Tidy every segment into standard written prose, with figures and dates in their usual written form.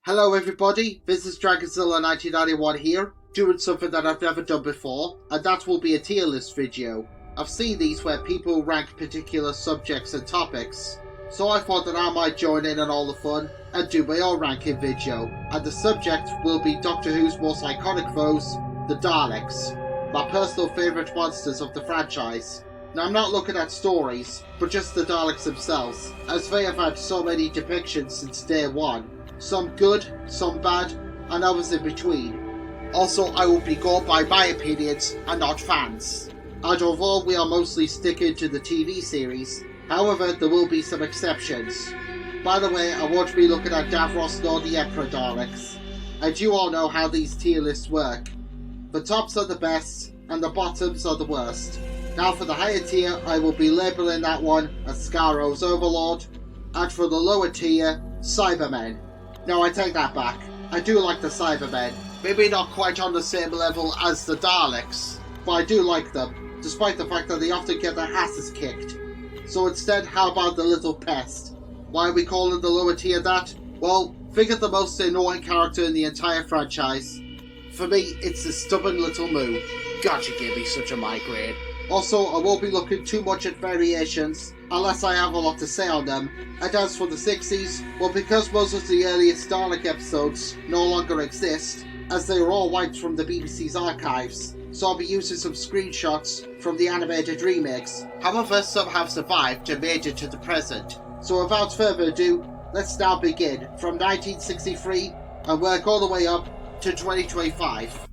Hello everybody, this is Dragonzilla1991 here, doing something that I've never done before, and that will be a tier list video. I've seen these where people rank particular subjects and topics, so I thought that I might join in on all the fun and do my own ranking video, and the subject will be Doctor Who's most iconic foes, the Daleks, my personal favourite monsters of the franchise. Now I'm not looking at stories, but just the Daleks themselves, as they have had so many depictions since day one. Some good, some bad, and others in between. Also, I will be going by my opinions and not fans. And although we are mostly sticking to the TV series, however, there will be some exceptions. By the way, I won't be looking at Davros nor the Emperor Daleks. And you all know how these tier lists work. The tops are the best, and the bottoms are the worst. Now for the higher tier, I will be labelling that one as Scaro's Overlord, and for the lower tier, Cybermen. No, I take that back. I do like the Cybermen. Maybe not quite on the same level as the Daleks, but I do like them, despite the fact that they often get their asses kicked. So instead, how about the Little Pest? Why are we calling the lower tier that? Well, think of the most annoying character in the entire franchise. For me, it's the stubborn little moo. God, you give me such a migraine. Also, I won't be looking too much at variations, unless I have a lot to say on them. And as for the 60s, well, because most of the earliest Dalek episodes no longer exist, as they were all wiped from the BBC's archives, so I'll be using some screenshots from the animated remakes. However, some have survived and made it to the present. So without further ado, let's now begin from 1963 and work all the way up to 2025.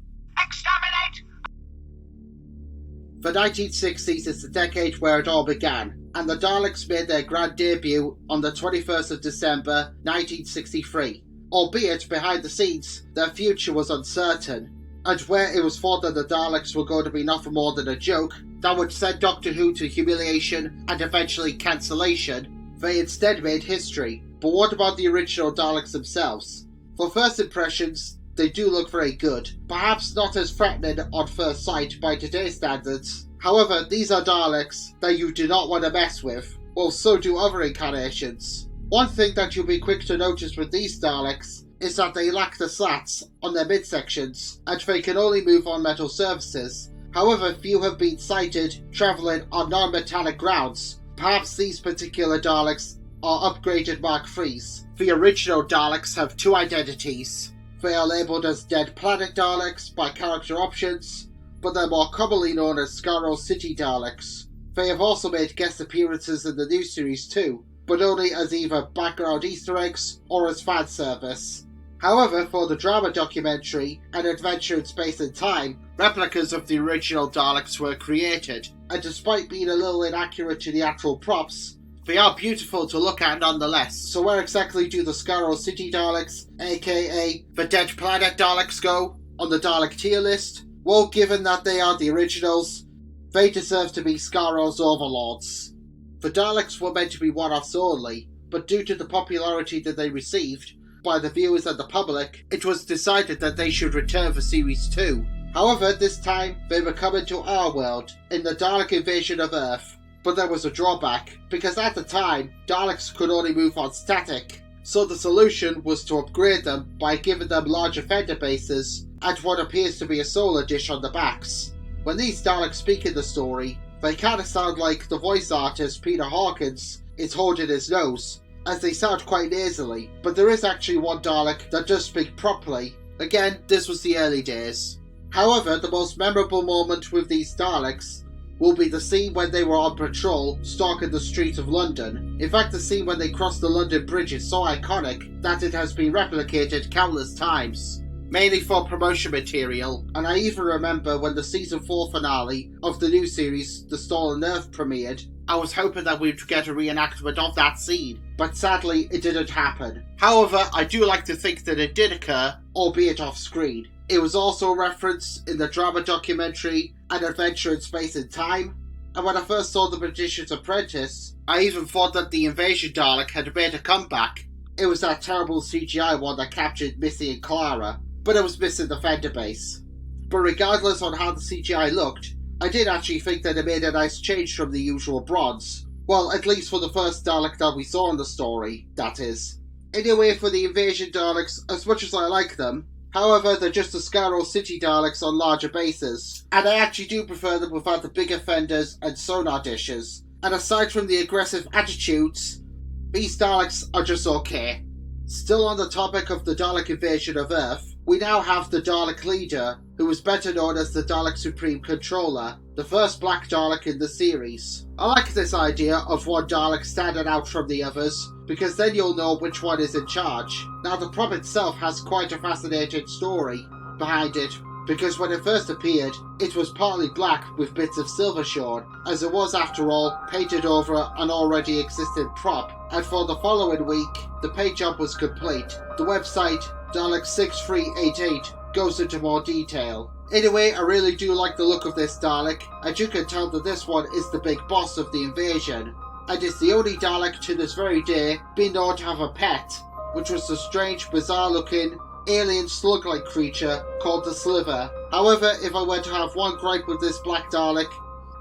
The 1960s is the decade where it all began, and the Daleks made their grand debut on the 21st of December 1963. Albeit behind the scenes, their future was uncertain, and where it was thought that the Daleks were going to be nothing more than a joke that would send Doctor Who to humiliation and eventually cancellation, they instead made history. But what about the original Daleks themselves? For first impressions, they do look very good, perhaps not as threatening on first sight by today's standards. However, these are Daleks that you do not want to mess with. Well, so do other incarnations. One thing that you'll be quick to notice with these Daleks is that they lack the slats on their midsections, and they can only move on metal surfaces. However, few have been sighted travelling on non-metallic grounds. Perhaps these particular Daleks are upgraded Mark IIIs. The original Daleks have two identities. They are labelled as Dead Planet Daleks by character options, but they're more commonly known as Skaro City Daleks. They have also made guest appearances in the new series too, but only as either background Easter eggs or as fan service. However, for the drama documentary An Adventure in Space and Time, replicas of the original Daleks were created, and despite being a little inaccurate to the actual props, they are beautiful to look at nonetheless. So where exactly do the Skaro City Daleks, aka the Dead Planet Daleks, go on the Dalek tier list? Well, given that they are the originals, they deserve to be Skaro's overlords. The Daleks were meant to be one-offs only, but due to the popularity that they received by the viewers and the public, it was decided that they should return for Series 2. However, this time they were coming to our world in the Dalek invasion of Earth. But there was a drawback, because at the time, Daleks could only move on static, so the solution was to upgrade them by giving them larger fender bases and what appears to be a solar dish on the backs. When these Daleks speak in the story, they kinda sound like the voice artist Peter Hawkins is holding his nose, as they sound quite nasally, but there is actually one Dalek that does speak properly. Again, this was the early days. However, the most memorable moment with these Daleks will be the scene when they were on patrol, stalking the streets of London. In fact, the scene when they crossed the London Bridge is so iconic that it has been replicated countless times, mainly for promotion material, and I even remember when the season 4 finale of the new series, The Stolen Earth, premiered, I was hoping that we'd get a reenactment of that scene, but sadly it didn't happen. However, I do like to think that it did occur, albeit off screen. It was also referenced in the drama documentary An Adventure in Space and Time, and when I first saw The Magician's Apprentice, I even thought that the Invasion Dalek had made a comeback. It was that terrible CGI one that captured Missy and Clara, but it was missing the fender base. But regardless on how the CGI looked, I did actually think that it made a nice change from the usual bronze. Well, at least for the first Dalek that we saw in the story, that is. Anyway, for the Invasion Daleks, as much as I like them, however, they're just the Skaro City Daleks on larger bases, and I actually do prefer them without the bigger fenders and sonar dishes. And aside from the aggressive attitudes, these Daleks are just okay. Still on the topic of the Dalek invasion of Earth, we now have the Dalek leader, who is better known as the Dalek Supreme Controller, the first Black Dalek in the series. I like this idea of one Dalek standing out from the others, because then you'll know which one is in charge. Now the prop itself has quite a fascinating story behind it, because when it first appeared, it was partly black with bits of silver shown, as it was after all painted over an already existing prop, and for the following week, the paint job was complete. The website, Dalek6388, goes into more detail. Anyway, I really do like the look of this Dalek, and you can tell that this one is the big boss of the invasion, and it's the only Dalek to this very day being known to have a pet, which was the strange, bizarre-looking, alien slug-like creature called the Sliver. However, if I were to have one gripe with this Black Dalek,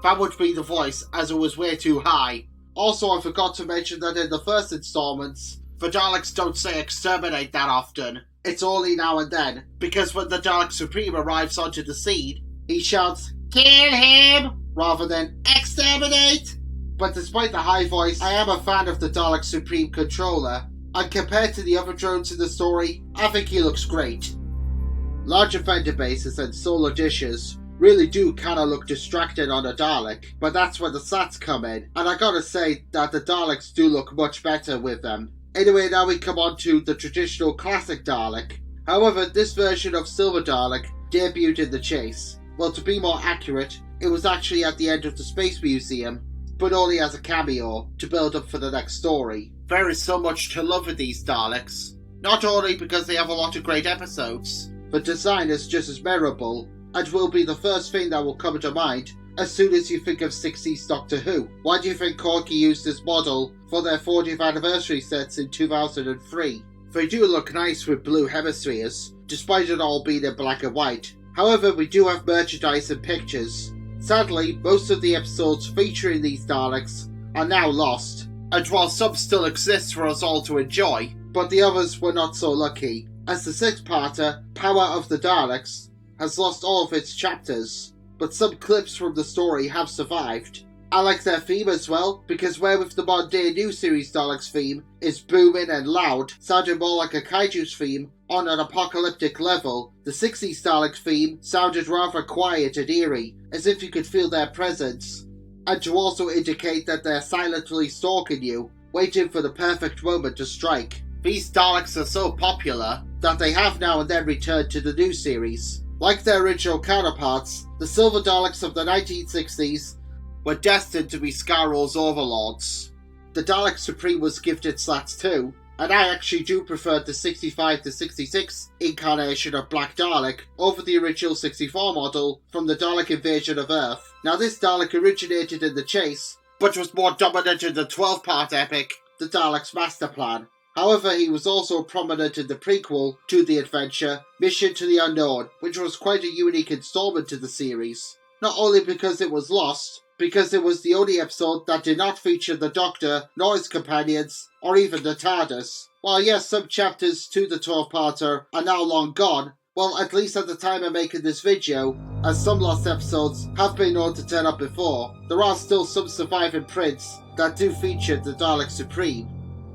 that would be the voice, as it was way too high. Also, I forgot to mention that in the first installments, the Daleks don't say exterminate that often. It's only now and then, because when the Dalek Supreme arrives onto the scene, he shouts, "Kill him!" rather than exterminate! But despite the high voice, I am a fan of the Dalek Supreme Controller, and compared to the other drones in the story, I think he looks great. Larger fender bases and solar dishes really do kinda look distracting on a Dalek, but that's where the slats come in, and I gotta say that the Daleks do look much better with them. Anyway, now we come on to the traditional classic Dalek. However, this version of Silver Dalek debuted in the chase. Well, to be more accurate, it was actually at the end of the Space Museum, but only as a cameo to build up for the next story. There is so much to love with these Daleks, not only because they have a lot of great episodes, but design is just as memorable, and will be the first thing that will come to mind as soon as you think of 60s Doctor Who. Why do you think Corky used this model for their 40th anniversary sets in 2003? They do look nice with blue hemispheres, despite it all being in black and white. However, we do have merchandise and pictures. Sadly, most of the episodes featuring these Daleks are now lost, and while some still exist for us all to enjoy, but the others were not so lucky, as the six-parter, Power of the Daleks, has lost all of its chapters, but some clips from the story have survived. I like their theme as well, because where with the modern-day new series Daleks theme is booming and loud, sounding more like a kaiju's theme on an apocalyptic level, the 60s Dalek theme sounded rather quiet and eerie, as if you could feel their presence, and to also indicate that they're silently stalking you, waiting for the perfect moment to strike. These Daleks are so popular that they have now and then returned to the new series. Like their original counterparts, the Silver Daleks of the 1960s were destined to be Scarro's overlords. The Dalek Supreme was gifted slats too, and I actually do prefer the 65 to 66 incarnation of Black Dalek over the original 64 model from the Dalek Invasion of Earth. Now this Dalek originated in the chase, but was more dominant in the 12-part epic, The Dalek's Master Plan. However, he was also prominent in the prequel to the adventure, Mission to the Unknown, which was quite a unique installment to the series. Not only because it was lost, because it was the only episode that did not feature the Doctor, nor his companions, or even the TARDIS. While yes, some chapters to the 12-parter are now long gone, well, at least at the time of making this video, as some lost episodes have been known to turn up before, there are still some surviving prints that do feature the Dalek Supreme.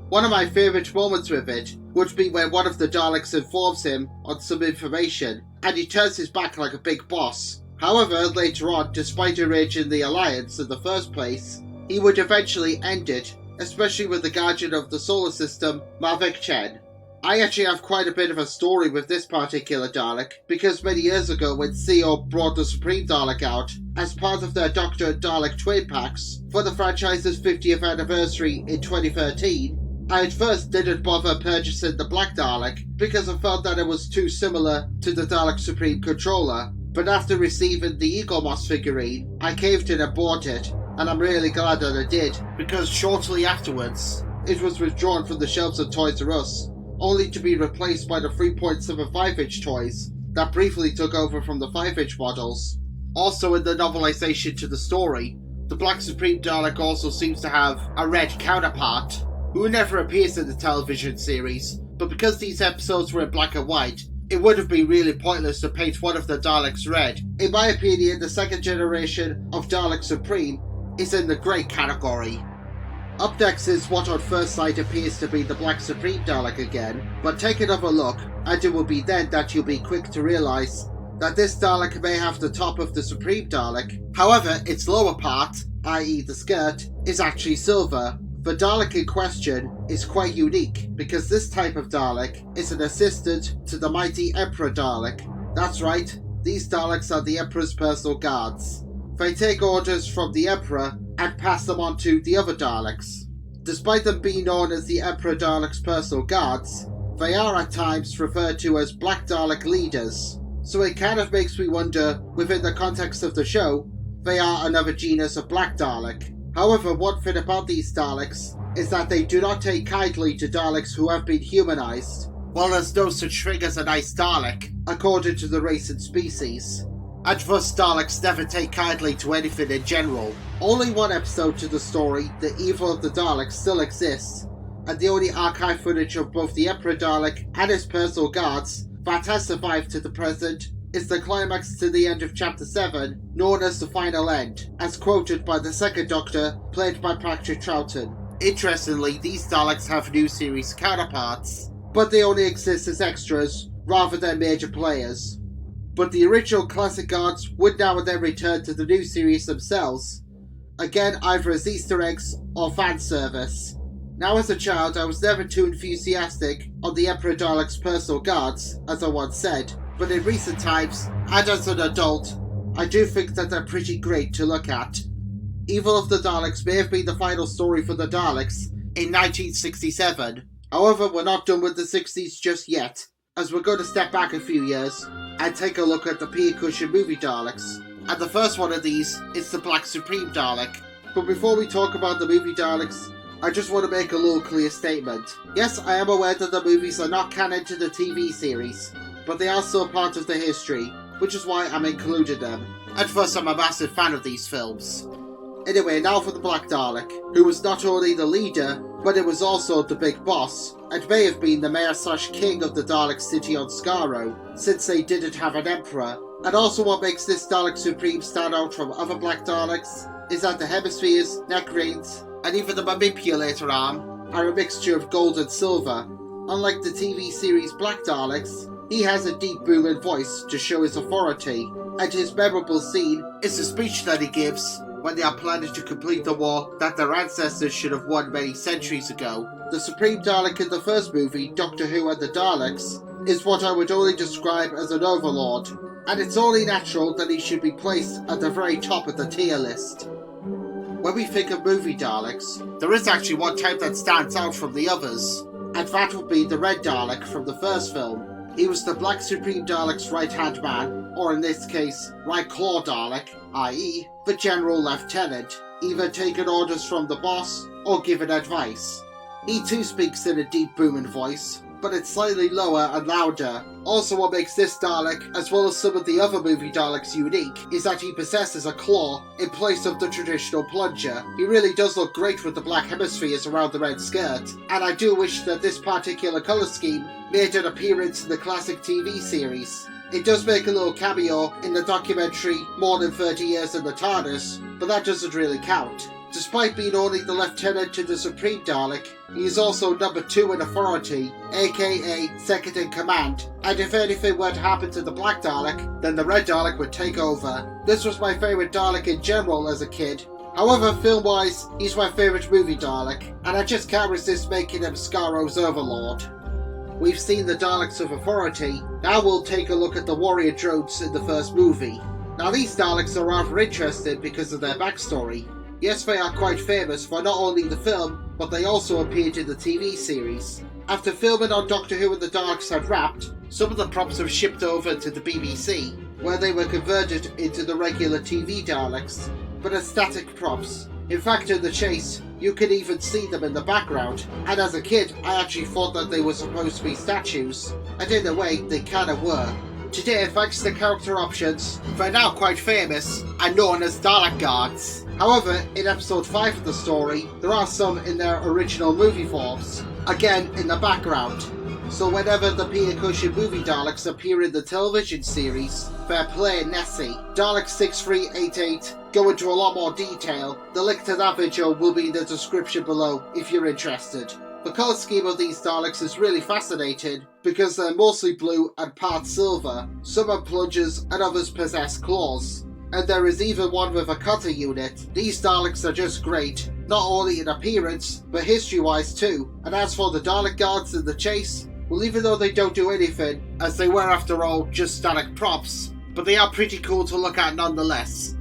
One of my favourite moments with it would be when one of the Daleks informs him on some information, and he turns his back like a big boss. However, later on, despite arranging the alliance in the first place, he would eventually end it, especially with the Guardian of the Solar System, Mavic Chen. I actually have quite a bit of a story with this particular Dalek, because many years ago when CO brought the Supreme Dalek out as part of their Doctor and Dalek twin packs for the franchise's 50th anniversary in 2013, I at first didn't bother purchasing the Black Dalek because I felt that it was too similar to the Dalek Supreme Controller, but after receiving the Egomos figurine, I caved in and bought it, and I'm really glad that I did, because shortly afterwards, it was withdrawn from the shelves of Toys R Us, only to be replaced by the 3.75-inch toys that briefly took over from the 5-inch models. Also in the novelization to the story, the Black Supreme Dalek also seems to have a red counterpart, who never appears in the television series, but because these episodes were in black and white, it would have been really pointless to paint one of the Daleks red. In my opinion, the second generation of Dalek Supreme is in the great category. Up next is what on first sight appears to be the Black Supreme Dalek again, but take another look, and it will be then that you'll be quick to realise that this Dalek may have the top of the Supreme Dalek. However, its lower part, i.e. the skirt, is actually silver. The Dalek in question is quite unique, because this type of Dalek is an assistant to the mighty Emperor Dalek. That's right, these Daleks are the Emperor's personal guards. They take orders from the Emperor and pass them on to the other Daleks. Despite them being known as the Emperor Dalek's personal guards, they are at times referred to as Black Dalek leaders. So it kind of makes me wonder, within the context of the show, they are another genus of Black Dalek. However, one thing about these Daleks is that they do not take kindly to Daleks who have been humanized. While there's no such thing as a nice Dalek, according to the race and species. And thus Daleks never take kindly to anything in general. Only one episode to the story, The Evil of the Daleks, still exists, and the only archive footage of both the Emperor Dalek and his personal guards that has survived to the present is the climax to the end of Chapter 7, known as The Final End, as quoted by the second Doctor, played by Patrick Troughton. Interestingly, these Daleks have new series counterparts, but they only exist as extras rather than major players. But the original classic guards would now and then return to the new series themselves, again either as Easter eggs or fan service. Now as a child I was never too enthusiastic on the Emperor Dalek's personal guards, as I once said, but in recent times, and as an adult, I do think that they're pretty great to look at. Evil of the Daleks may have been the final story for the Daleks in 1967, however we're not done with the 60s just yet, as we're going to step back a few years and take a look at the Pincushion movie Daleks. And the first one of these is the Black Supreme Dalek. But before we talk about the movie Daleks, I just want to make a little clear statement. Yes, I am aware that the movies are not canon to the TV series, but they are still part of the history, which is why I'm including them. And thus I'm a massive fan of these films. Anyway, now for the Black Dalek, who was not only the leader, but it was also the big boss, and may have been the mayor/king of the Dalek city on Skaro, since they didn't have an emperor. And also what makes this Dalek Supreme stand out from other Black Daleks is that the hemispheres, neck rings, and even the manipulator arm are a mixture of gold and silver. Unlike the TV series Black Daleks, he has a deep booming voice to show his authority, and his memorable scene is the speech that he gives when they are planning to complete the war that their ancestors should have won many centuries ago. The Supreme Dalek in the first movie, Doctor Who and the Daleks, is what I would only describe as an overlord, and it's only natural that he should be placed at the very top of the tier list. When we think of movie Daleks, there is actually one type that stands out from the others, and that would be the Red Dalek from the first film. He was the Black Supreme Dalek's right-hand man, or in this case, Right Claw Dalek, i.e. the General Lieutenant, either taking orders from the boss or giving advice. He too speaks in a deep booming voice, but it's slightly lower and louder. Also what makes this Dalek, as well as some of the other movie Daleks, unique is that he possesses a claw in place of the traditional plunger. He really does look great with the black hemispheres around the red skirt, and I do wish that this particular colour scheme made an appearance in the classic TV series. It does make a little cameo in the documentary More Than 30 Years in the TARDIS, but that doesn't really count. Despite being only the lieutenant to the Supreme Dalek, he is also number 2 in authority, aka second in command, and if anything were to happen to the Black Dalek, then the Red Dalek would take over. This was my favourite Dalek in general as a kid. However, film-wise, he's my favourite movie Dalek, and I just can't resist making him Skaro's overlord. We've seen the Daleks of authority, now we'll take a look at the warrior drones in the first movie. Now these Daleks are rather interesting because of their backstory. Yes, they are quite famous for not only the film, but they also appeared in the TV series. After filming on Doctor Who and the Daleks had wrapped, some of the props were shipped over to the BBC, where they were converted into the regular TV Daleks, but as static props. In fact, in the chase, you can even see them in the background, and as a kid, I actually thought that they were supposed to be statues, and in a way, they kinda were. Today, thanks to character options, they're now quite famous and known as Dalek Guards. However, in episode 5 of the story, there are some in their original movie forms, again in the background. So whenever the Peter Cushing movie Daleks appear in the television series, Fair Play Nessie, Dalek 6388 go into a lot more detail. The link to that video will be in the description below if you're interested. The colour scheme of these Daleks is really fascinating because they're mostly blue and part silver. Some have plungers and others possess claws. And there is even one with a cutter unit. These Daleks are just great, not only in appearance, but history-wise too. And as for the Dalek guards in the chase, well, even though they don't do anything, as they were after all just Dalek props, but they are pretty cool to look at nonetheless.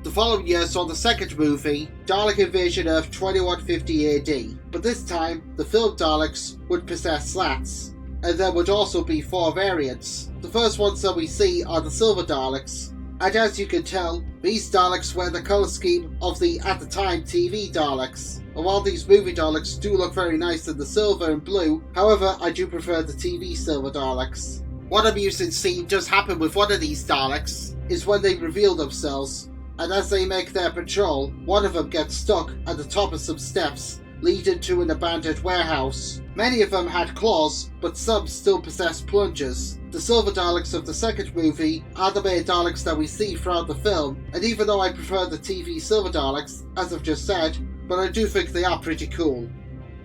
The following year saw the second movie, Dalek Invasion Earth 2150 AD, but this time the film Daleks would possess slats, and there would also be 4 variants. The first ones that we see are the Silver Daleks, and as you can tell, these Daleks wear the colour scheme of the, at the time, TV Daleks. And while these movie Daleks do look very nice in the silver and blue, however, I do prefer the TV Silver Daleks. One amusing scene does happen with one of these Daleks, is when they reveal themselves, and as they make their patrol, one of them gets stuck at the top of some steps leading to an abandoned warehouse. Many of them had claws, but some still possess plungers. The Silver Daleks of the second movie are the main Daleks that we see throughout the film, and even though I prefer the TV Silver Daleks, as I've just said, but I do think they are pretty cool.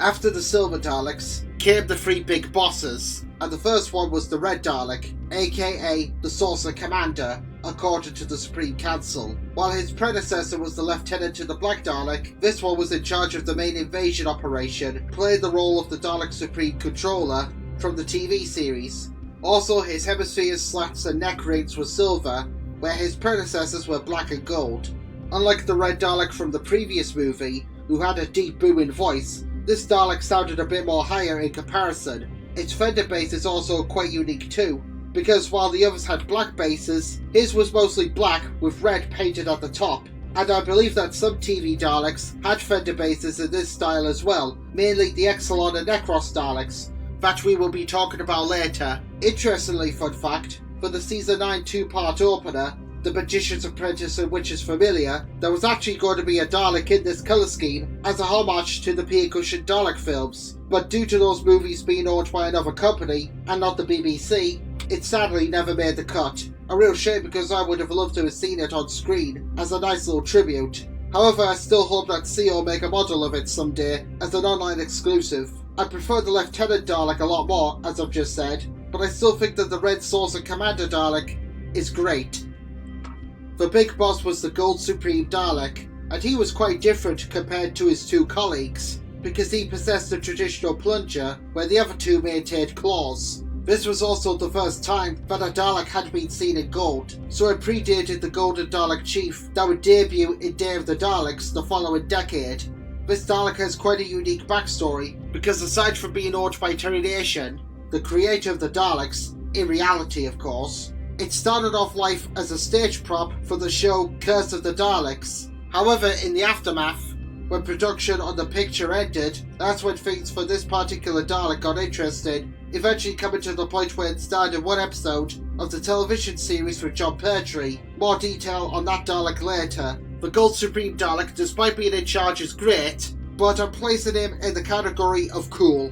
After the Silver Daleks came the 3 big bosses, and the first one was the Red Dalek, aka the Saucer Commander, according to the Supreme Council. While his predecessor was the Lieutenant to the Black Dalek, this one was in charge of the main invasion operation, playing the role of the Dalek Supreme Controller from the TV series. Also, his hemispheres, slats and neck rings were silver, where his predecessors were black and gold. Unlike the Red Dalek from the previous movie, who had a deep booming voice, this Dalek sounded a bit more higher in comparison. Its fender bass is also quite unique too, because while the others had black basses, his was mostly black with red painted at the top. And I believe that some TV Daleks had fender basses in this style as well, mainly the Exelon and Necros Daleks, that we will be talking about later. Interestingly, fun fact, for the Season 9 2-part opener, The Magician's Apprentice and Witch's Familiar, there was actually going to be a Dalek in this colour scheme as a homage to the Peter Cushing Dalek films, but due to those movies being owned by another company, and not the BBC, it sadly never made the cut. A real shame because I would have loved to have seen it on screen as a nice little tribute. However, I still hope that CO will make a model of it someday as an online exclusive. I prefer the Lieutenant Dalek a lot more, as I've just said, but I still think that the Red Saucer Commander Dalek is great. The big boss was the Gold Supreme Dalek, and he was quite different compared to his 2 colleagues, because he possessed the traditional plunger, where the other 2 maintained claws. This was also the first time that a Dalek had been seen in gold, so it predated the Golden Dalek Chief that would debut in Day of the Daleks the following decade. This Dalek has quite a unique backstory, because aside from being owned by Terry Nation, the creator of the Daleks, in reality of course, it started off life as a stage prop for the show Curse of the Daleks. However, in the aftermath, when production on the picture ended, that's when things for this particular Dalek got interesting, eventually coming to the point where it starred in one episode of the television series with John Pertwee. More detail on that Dalek later. The Gold Supreme Dalek, despite being in charge, is great, but I'm placing him in the category of cool.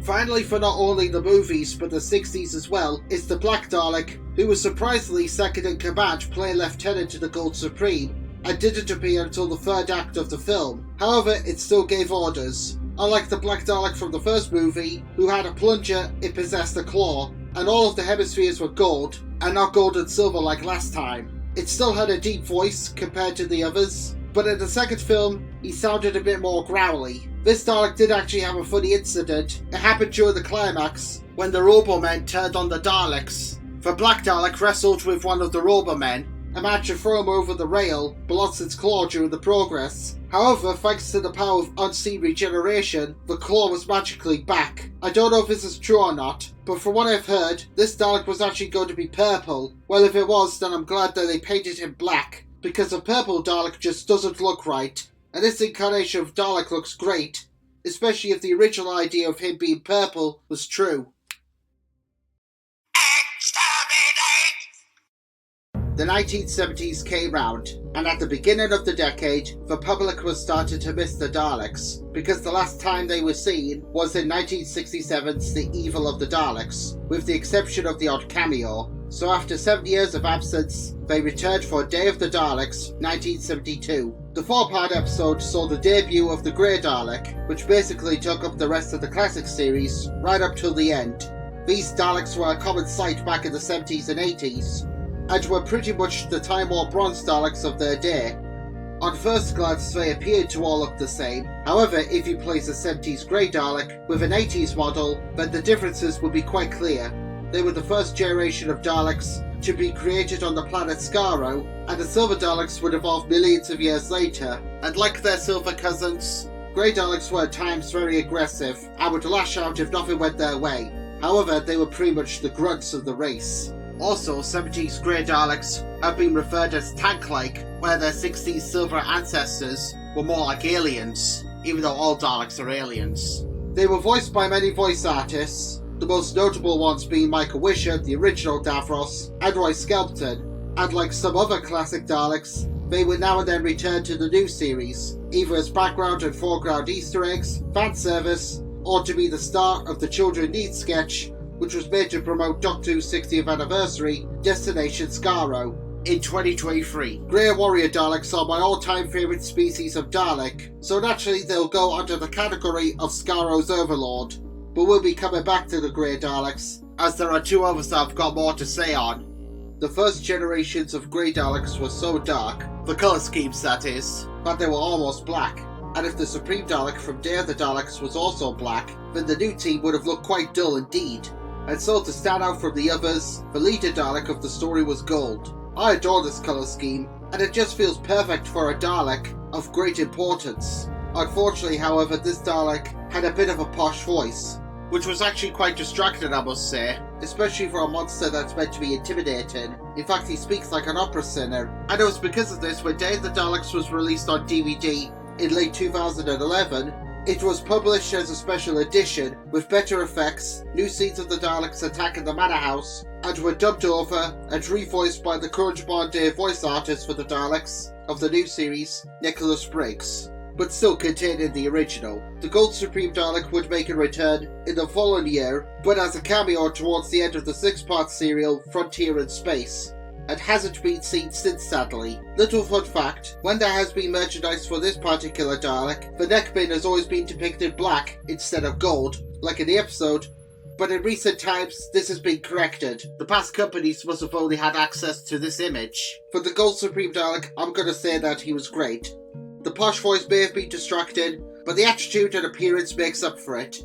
Finally, for not only the movies but the 60s as well, is the Black Dalek, who was surprisingly second in command playing Lieutenant to the Gold Supreme, and didn't appear until the 3rd act of the film. However, it still gave orders. Unlike the Black Dalek from the first movie, who had a plunger, it possessed a claw, and all of the hemispheres were gold, and not gold and silver like last time. It still had a deep voice compared to the others, but in the second film, he sounded a bit more growly. This Dalek did actually have a funny incident. It happened during the climax, when the Robomen turned on the Daleks. The Black Dalek wrestled with one of the Robomen, and managed to throw him over the rail, but lost its claw during the progress. However, thanks to the power of unseen regeneration, the claw was magically back. I don't know if this is true or not, but from what I've heard, this Dalek was actually going to be purple. Well, if it was, then I'm glad that they painted him black, because a purple Dalek just doesn't look right, and this incarnation of Dalek looks great, especially if the original idea of him being purple was true. The 1970s came round, and at the beginning of the decade, the public was starting to miss the Daleks, because the last time they were seen was in 1967's The Evil of the Daleks, with the exception of the odd cameo. So after 7 years of absence, they returned for Day of the Daleks, 1972. The 4-part episode saw the debut of the Grey Dalek, which basically took up the rest of the classic series, right up till the end. These Daleks were a common sight back in the 70s and 80s, and were pretty much the Time Warp Bronze Daleks of their day. On first glance they appeared to all look the same, however if you place a 70s Grey Dalek with an 80s model, then the differences would be quite clear. They were the first generation of Daleks to be created on the planet Skaro, and the Silver Daleks would evolve millions of years later, and like their silver cousins, Grey Daleks were at times very aggressive and would lash out if nothing went their way. However, they were pretty much the grunts of the race. Also, 70s Grey Daleks have been referred as tank-like, where their 60s silver ancestors were more like aliens, even though all Daleks are aliens. They were voiced by many voice artists, the most notable ones being Michael Wisher, the original Davros, and Roy Skelton, and like some other classic Daleks, they would now and then return to the new series, either as background and foreground Easter eggs, fan service, or to be the star of the Children Need sketch, which was made to promote Doctor Who's 60th anniversary, Destination Skaro, in 2023. Grey Warrior Daleks are my all-time favourite species of Dalek, so naturally they'll go under the category of Skaro's Overlord, but we'll be coming back to the Grey Daleks, as there are 2 others I've got more to say on. The first generations of Grey Daleks were so dark, the colour schemes that is, that they were almost black. And if the Supreme Dalek from Day of the Daleks was also black, then the new team would have looked quite dull indeed. And so to stand out from the others, the leader Dalek of the story was gold. I adore this colour scheme, and it just feels perfect for a Dalek of great importance. Unfortunately, however, this Dalek had a bit of a posh voice, which was actually quite distracting, I must say, especially for a monster that's meant to be intimidating. In fact, he speaks like an opera singer, and it was because of this when Day of the Daleks was released on DVD in late 2011, it was published as a special edition with better effects, new scenes of the Daleks attacking the Manor House, and were dubbed over and revoiced by the current modern-day voice artist for the Daleks of the new series, Nicholas Briggs, but still contained in the original. The Gold Supreme Dalek would make a return in the following year, but as a cameo towards the end of the 6-part serial Frontier in Space, and hasn't been seen since, sadly. Little fun fact, when there has been merchandise for this particular Dalek, the neckband has always been depicted black instead of gold, like in the episode, but in recent times this has been corrected. The past companies must have only had access to this image. For the Gold Supreme Dalek, I'm gonna say that he was great. The posh voice may have been distracting, but the attitude and appearance makes up for it.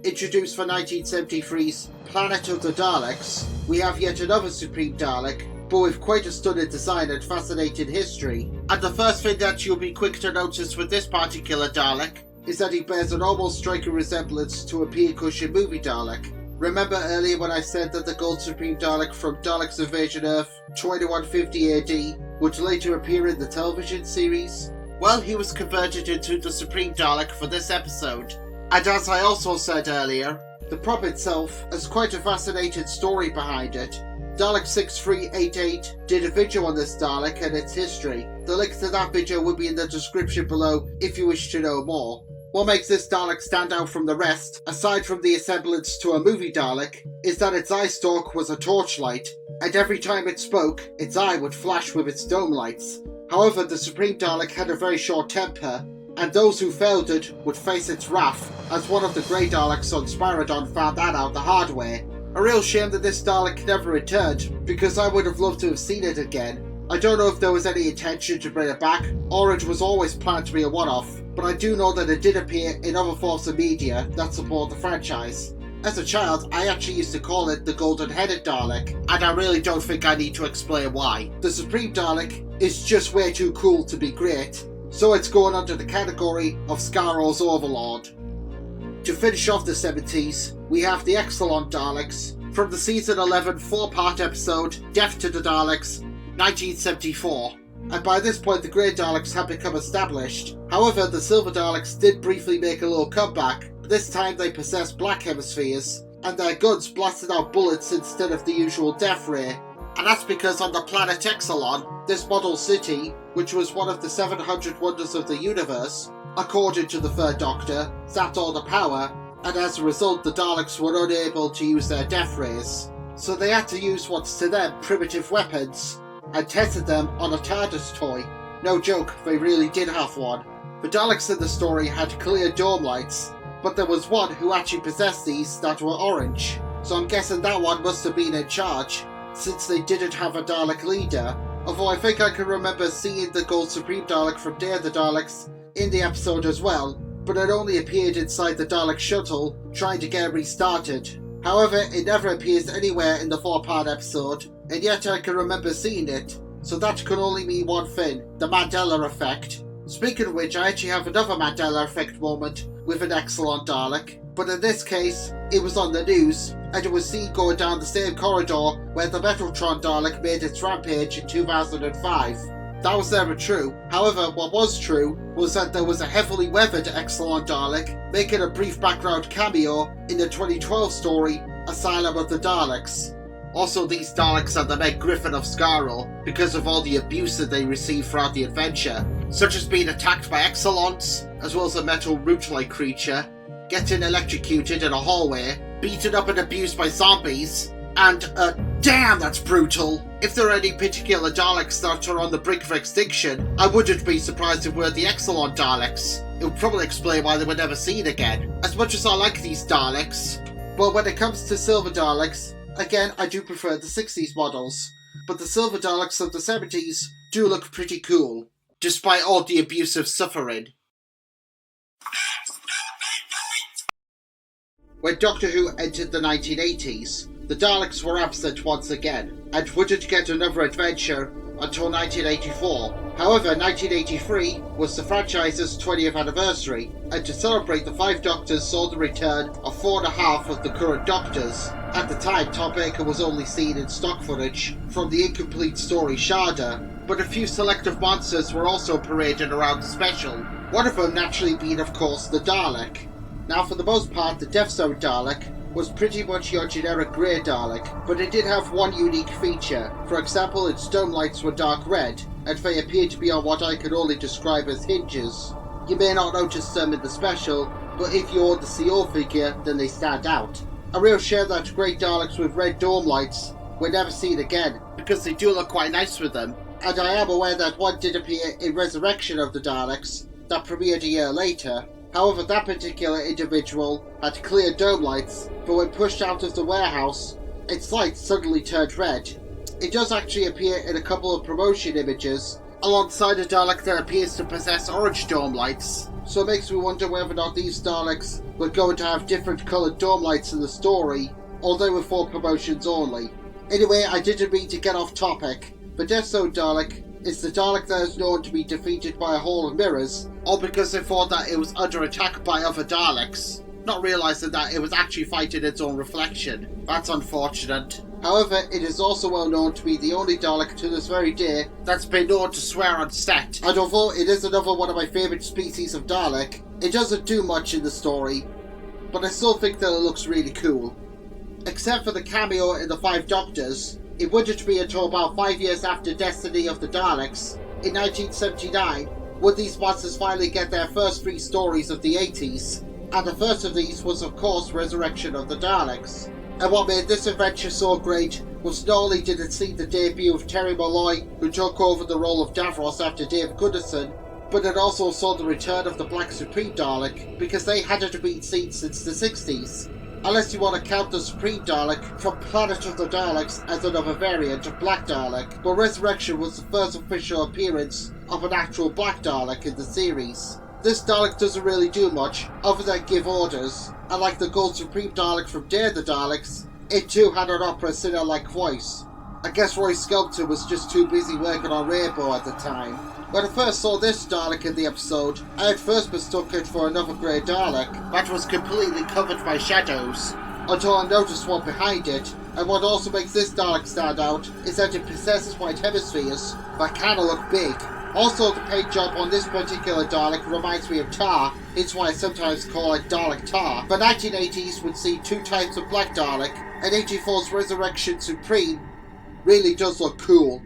Introduced for 1973's Planet of the Daleks, we have yet another Supreme Dalek, but with quite a stunning design and fascinating history. And the first thing that you'll be quick to notice with this particular Dalek is that he bears an almost striking resemblance to a Pincushion movie Dalek. Remember earlier when I said that the Gold Supreme Dalek from Daleks Invasion Earth 2150 AD would later appear in the television series? Well, he was converted into the Supreme Dalek for this episode. And as I also said earlier, the prop itself has quite a fascinating story behind it. Dalek 6388 did a video on this Dalek and its history. The link to that video will be in the description below if you wish to know more. What makes this Dalek stand out from the rest, aside from the resemblance to a movie Dalek, is that its eye stalk was a torchlight, and every time it spoke, its eye would flash with its dome lights. However, the Supreme Dalek had a very short temper, and those who failed it would face its wrath, as one of the Grey Daleks on Spiridon found that out the hard way. A real shame that this Dalek never returned, because I would have loved to have seen it again. I don't know if there was any intention to bring it back, or it was always planned to be a one-off, but I do know that it did appear in other forms of media that support the franchise. As a child, I actually used to call it the Golden-Headed Dalek, and I really don't think I need to explain why. The Supreme Dalek is just way too cool to be great, so it's going under the category of Skaro's Overlord. To finish off the 70s, we have the Excellent Daleks from the season 11 4-part episode Death to the Daleks, 1974. And by this point the Grey Daleks had become established. However, the Silver Daleks did briefly make a little comeback, but this time they possessed black hemispheres, and their guns blasted out bullets instead of the usual death ray. And that's because on the planet Exelon, this model city, which was one of the 700 wonders of the universe, according to the Third Doctor, zapped all the power, and as a result the Daleks were unable to use their death rays. So they had to use what's to them primitive weapons, and tested them on a TARDIS toy. No joke, they really did have one. The Daleks in the story had clear dome lights, but there was one who actually possessed these that were orange, so I'm guessing that one must have been in charge, since they didn't have a Dalek leader, although I think I can remember seeing the Gold Supreme Dalek from Day of the Daleks in the episode as well, but it only appeared inside the Dalek shuttle trying to get restarted. However, it never appears anywhere in the 4-part episode, and yet I can remember seeing it, so that can only mean one thing, the Mandela effect. Speaking of which, I actually have another Mandela effect moment with an Exelon Dalek, but in this case, it was on the news, and it was seen going down the same corridor where the Metaltron Dalek made its rampage in 2005. That was never true. However, what was true was that there was a heavily weathered Exelon Dalek making a brief background cameo in the 2012 story Asylum of the Daleks. Also, these Daleks are the Meg Griffin of Skaro because of all the abuse that they received throughout the adventure, such as being attacked by Exelons, as well as a metal root-like creature, getting electrocuted in a hallway, beaten up and abused by zombies, and damn, that's brutal! If there are any particular Daleks that are on the brink of extinction, I wouldn't be surprised if we're the Exelon Daleks. It would probably explain why they were never seen again. As much as I like these Daleks, well, when it comes to Silver Daleks, again, I do prefer the 60s models, but the Silver Daleks of the 70s do look pretty cool, despite all the abusive suffering. When Doctor Who entered the 1980s, the Daleks were absent once again, and wouldn't get another adventure until 1984. However, 1983 was the franchise's 20th anniversary, and to celebrate, the 5 Doctors saw the return of 4.5 of the current Doctors. At the time, Tom Baker was only seen in stock footage from the incomplete story Sharda, but a few selective monsters were also paraded around the special, one of them naturally being, of course, the Dalek. Now, for the most part, the Death Zone Dalek was pretty much your generic grey Dalek, but it did have one unique feature. For example, its dome lights were dark red, and they appeared to be on what I can only describe as hinges. You may not notice them in the special, but if you own the CO figure, then they stand out. A real shame that grey Daleks with red dome lights were never seen again, because they do look quite nice with them, and I am aware that one did appear in Resurrection of the Daleks, that premiered a year later. However, that particular individual had clear dome lights, but when pushed out of the warehouse, its lights suddenly turned red. It does actually appear in a couple of promotion images, alongside a Dalek that appears to possess orange dome lights, so it makes me wonder whether or not these Daleks were going to have different coloured dome lights in the story, or they were for promotions only. Anyway, I didn't mean to get off topic. The Death Zone Dalek is the Dalek that is known to be defeated by a hall of mirrors, all because they thought that it was under attack by other Daleks, not realising that it was actually fighting its own reflection. That's unfortunate. However, it is also well known to be the only Dalek to this very day that's been known to swear on set, and although it is another one of my favourite species of Dalek, it doesn't do much in the story, but I still think that it looks really cool. Except for the cameo in the 5 Doctors, it wouldn't be until about 5 years after Destiny of the Daleks, in 1979, would these monsters finally get their first 3 stories of the 80s, and the first of these was of course Resurrection of the Daleks. And what made this adventure so great was not only did it see the debut of Terry Molloy, who took over the role of Davros after Dave Goodison, but it also saw the return of the Black Supreme Dalek, because they hadn't been seen since the 60s. Unless you want to count the Supreme Dalek from Planet of the Daleks as another variant of Black Dalek, but Resurrection was the first official appearance of an actual Black Dalek in the series. This Dalek doesn't really do much other than give orders, and like the Gold Supreme Dalek from Day of the Daleks, it too had an opera singer-like voice. I guess Roy Skelton was just too busy working on Rainbow at the time. When I first saw this Dalek in the episode, I at first mistook it for another grey Dalek that was completely covered by shadows, until I noticed one behind it, and what also makes this Dalek stand out is that it possesses white hemispheres that kinda look big. Also, the paint job on this particular Dalek reminds me of Tar, it's why I sometimes call it Dalek Tar. The 1980s would see 2 types of Black Dalek, and 84's Resurrection Supreme really does look cool.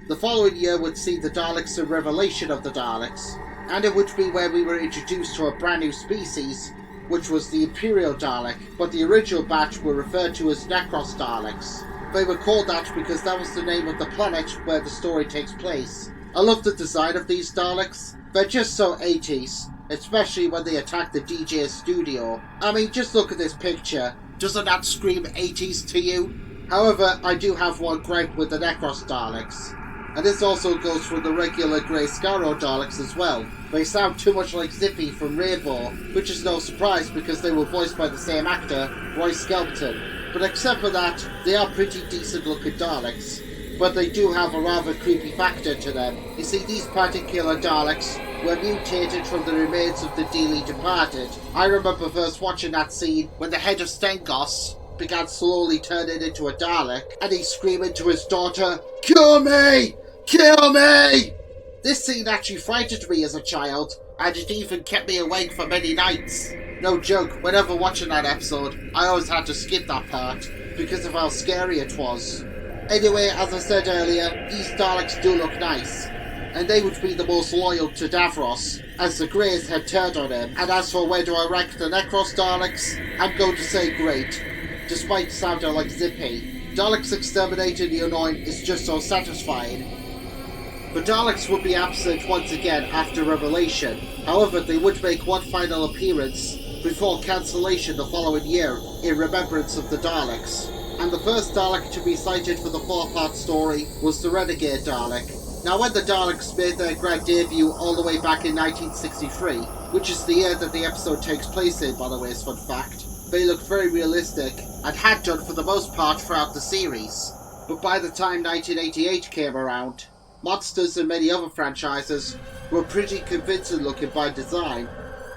The following year would see the Daleks and Revelation of the Daleks, and it would be where we were introduced to a brand new species, which was the Imperial Dalek, but the original batch were referred to as Necros Daleks. They were called that because that was the name of the planet where the story takes place. I love the design of these Daleks. They're just so 80s, especially when they attack the DJ studio. I mean, just look at this picture. Doesn't that scream 80s to you? However, I do have one gripe with the Necros Daleks. And this also goes for the regular Grey Scarrow Daleks as well. They sound too much like Zippy from Rainbow, which is no surprise because they were voiced by the same actor, Roy Skelton. But except for that, they are pretty decent looking Daleks. But they do have a rather creepy factor to them. You see, these particular Daleks were mutated from the remains of the dearly departed. I remember first watching that scene when the head of Stengos began slowly turning into a Dalek, and he's screaming to his daughter, "Kill me! Kill me!" This scene actually frightened me as a child, and it even kept me awake for many nights. No joke, whenever watching that episode, I always had to skip that part, because of how scary it was. Anyway, as I said earlier, these Daleks do look nice, and they would be the most loyal to Davros, as the Greys had turned on him. And as for where do I rank the Necros Daleks, I'm going to say great, despite sounding like Zippy. Daleks exterminating the Unknown is just so satisfying. The Daleks would be absent once again after Revelation. However, they would make one final appearance before cancellation the following year in remembrance of the Daleks. And the first Dalek to be cited for the 4-part story was the Renegade Dalek. Now, when the Daleks made their grand debut all the way back in 1963, which is the year that the episode takes place in, by the way, is fun fact, they looked very realistic and had done for the most part throughout the series. But by the time 1988 came around, Monsters and many other franchises were pretty convincing looking by design,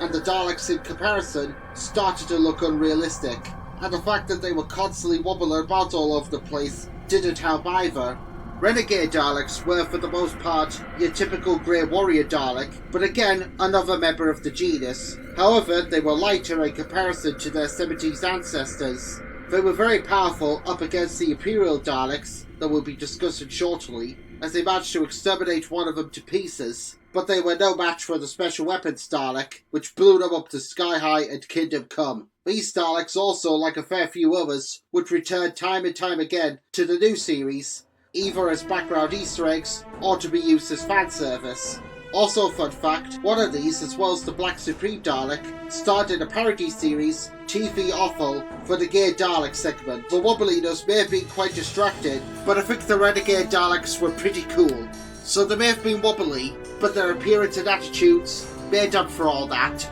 and the Daleks in comparison started to look unrealistic, and the fact that they were constantly wobbling about all over the place didn't help either. Renegade Daleks were for the most part your typical Grey Warrior Dalek, but again another member of the genus. However, they were lighter in comparison to their 70s ancestors. They were very powerful up against the Imperial Daleks, that we'll be discussing shortly, as they managed to exterminate one of them to pieces, but they were no match for the Special Weapons Dalek, which blew them up to Sky High and Kingdom Come. These Daleks also, like a fair few others, would return time and time again to the new series, either as background Easter eggs or to be used as fan service. Also, fun fact, one of these, as well as the Black Supreme Dalek, starred in a parody series, TV Awful, for the Gay Dalek segment. The Wobbliness may have been quite distracting, but I think the Renegade Daleks were pretty cool. So they may have been wobbly, but their appearance and attitudes made up for all that.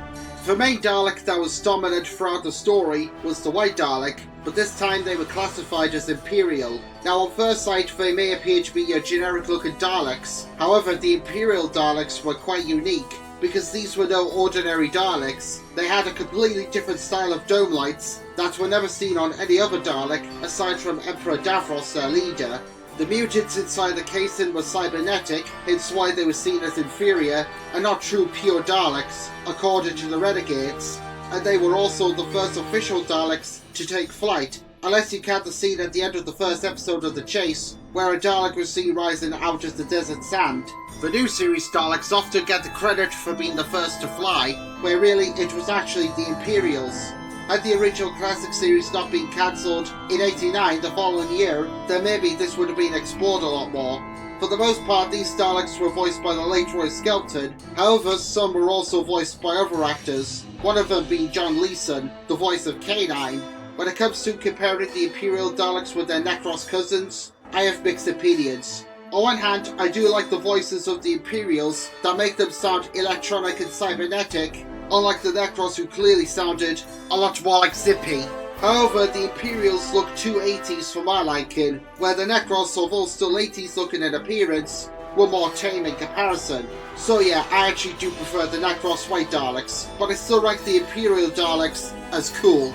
The main Dalek that was dominant throughout the story was the White Dalek, but this time they were classified as Imperial. Now on first sight they may appear to be your generic looking Daleks, however the Imperial Daleks were quite unique, because these were no ordinary Daleks. They had a completely different style of dome lights that were never seen on any other Dalek aside from Emperor Davros, their leader. The mutants inside the casing were cybernetic, hence why they were seen as inferior and not true pure Daleks, according to the Renegades, and they were also the first official Daleks to take flight, unless you count the scene at the end of the first episode of The Chase, where a Dalek was seen rising out of the desert sand. The new series Daleks often get the credit for being the first to fly, where really it was actually the Imperials. Had the original classic series not been cancelled in '89 the following year, then maybe this would have been explored a lot more. For the most part, these Daleks were voiced by the late Roy Skelton, however some were also voiced by other actors, one of them being John Leeson, the voice of K9. When it comes to comparing the Imperial Daleks with their Necros cousins, I have mixed opinions. On one hand, I do like the voices of the Imperials that make them sound electronic and cybernetic, unlike the Necros who clearly sounded a lot more like Zippy. However, the Imperials look too 80s for my liking, where the Necros, although still 80s looking in appearance, were more tame in comparison. So yeah, I actually do prefer the Necros White Daleks, but I still rank the Imperial Daleks as cool.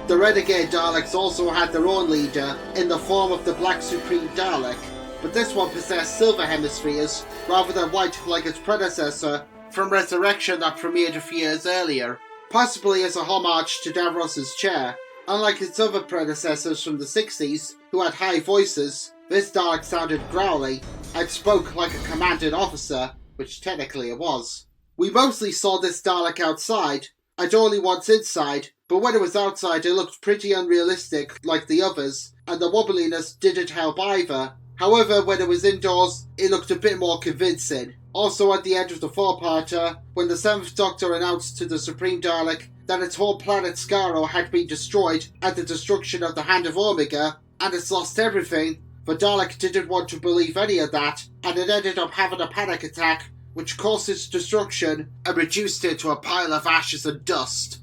The Renegade Daleks also had their own leader in the form of the Black Supreme Dalek, but this one possessed silver hemispheres rather than white like its predecessor from Resurrection that premiered a few years earlier, possibly as a homage to Davros' chair. Unlike its other predecessors from the 60s, who had high voices, this Dalek sounded growly and spoke like a commanding officer, which technically it was. We mostly saw this Dalek outside, and only once inside, but when it was outside it looked pretty unrealistic like the others, and the wobbliness didn't help either. However, when it was indoors, it looked a bit more convincing. Also at the end of the four-parter, when the 7th Doctor announced to the Supreme Dalek that its whole planet Skaro had been destroyed at the destruction of the Hand of Omega, and it's lost everything, the Dalek didn't want to believe any of that, and it ended up having a panic attack, which caused its destruction and reduced it to a pile of ashes and dust.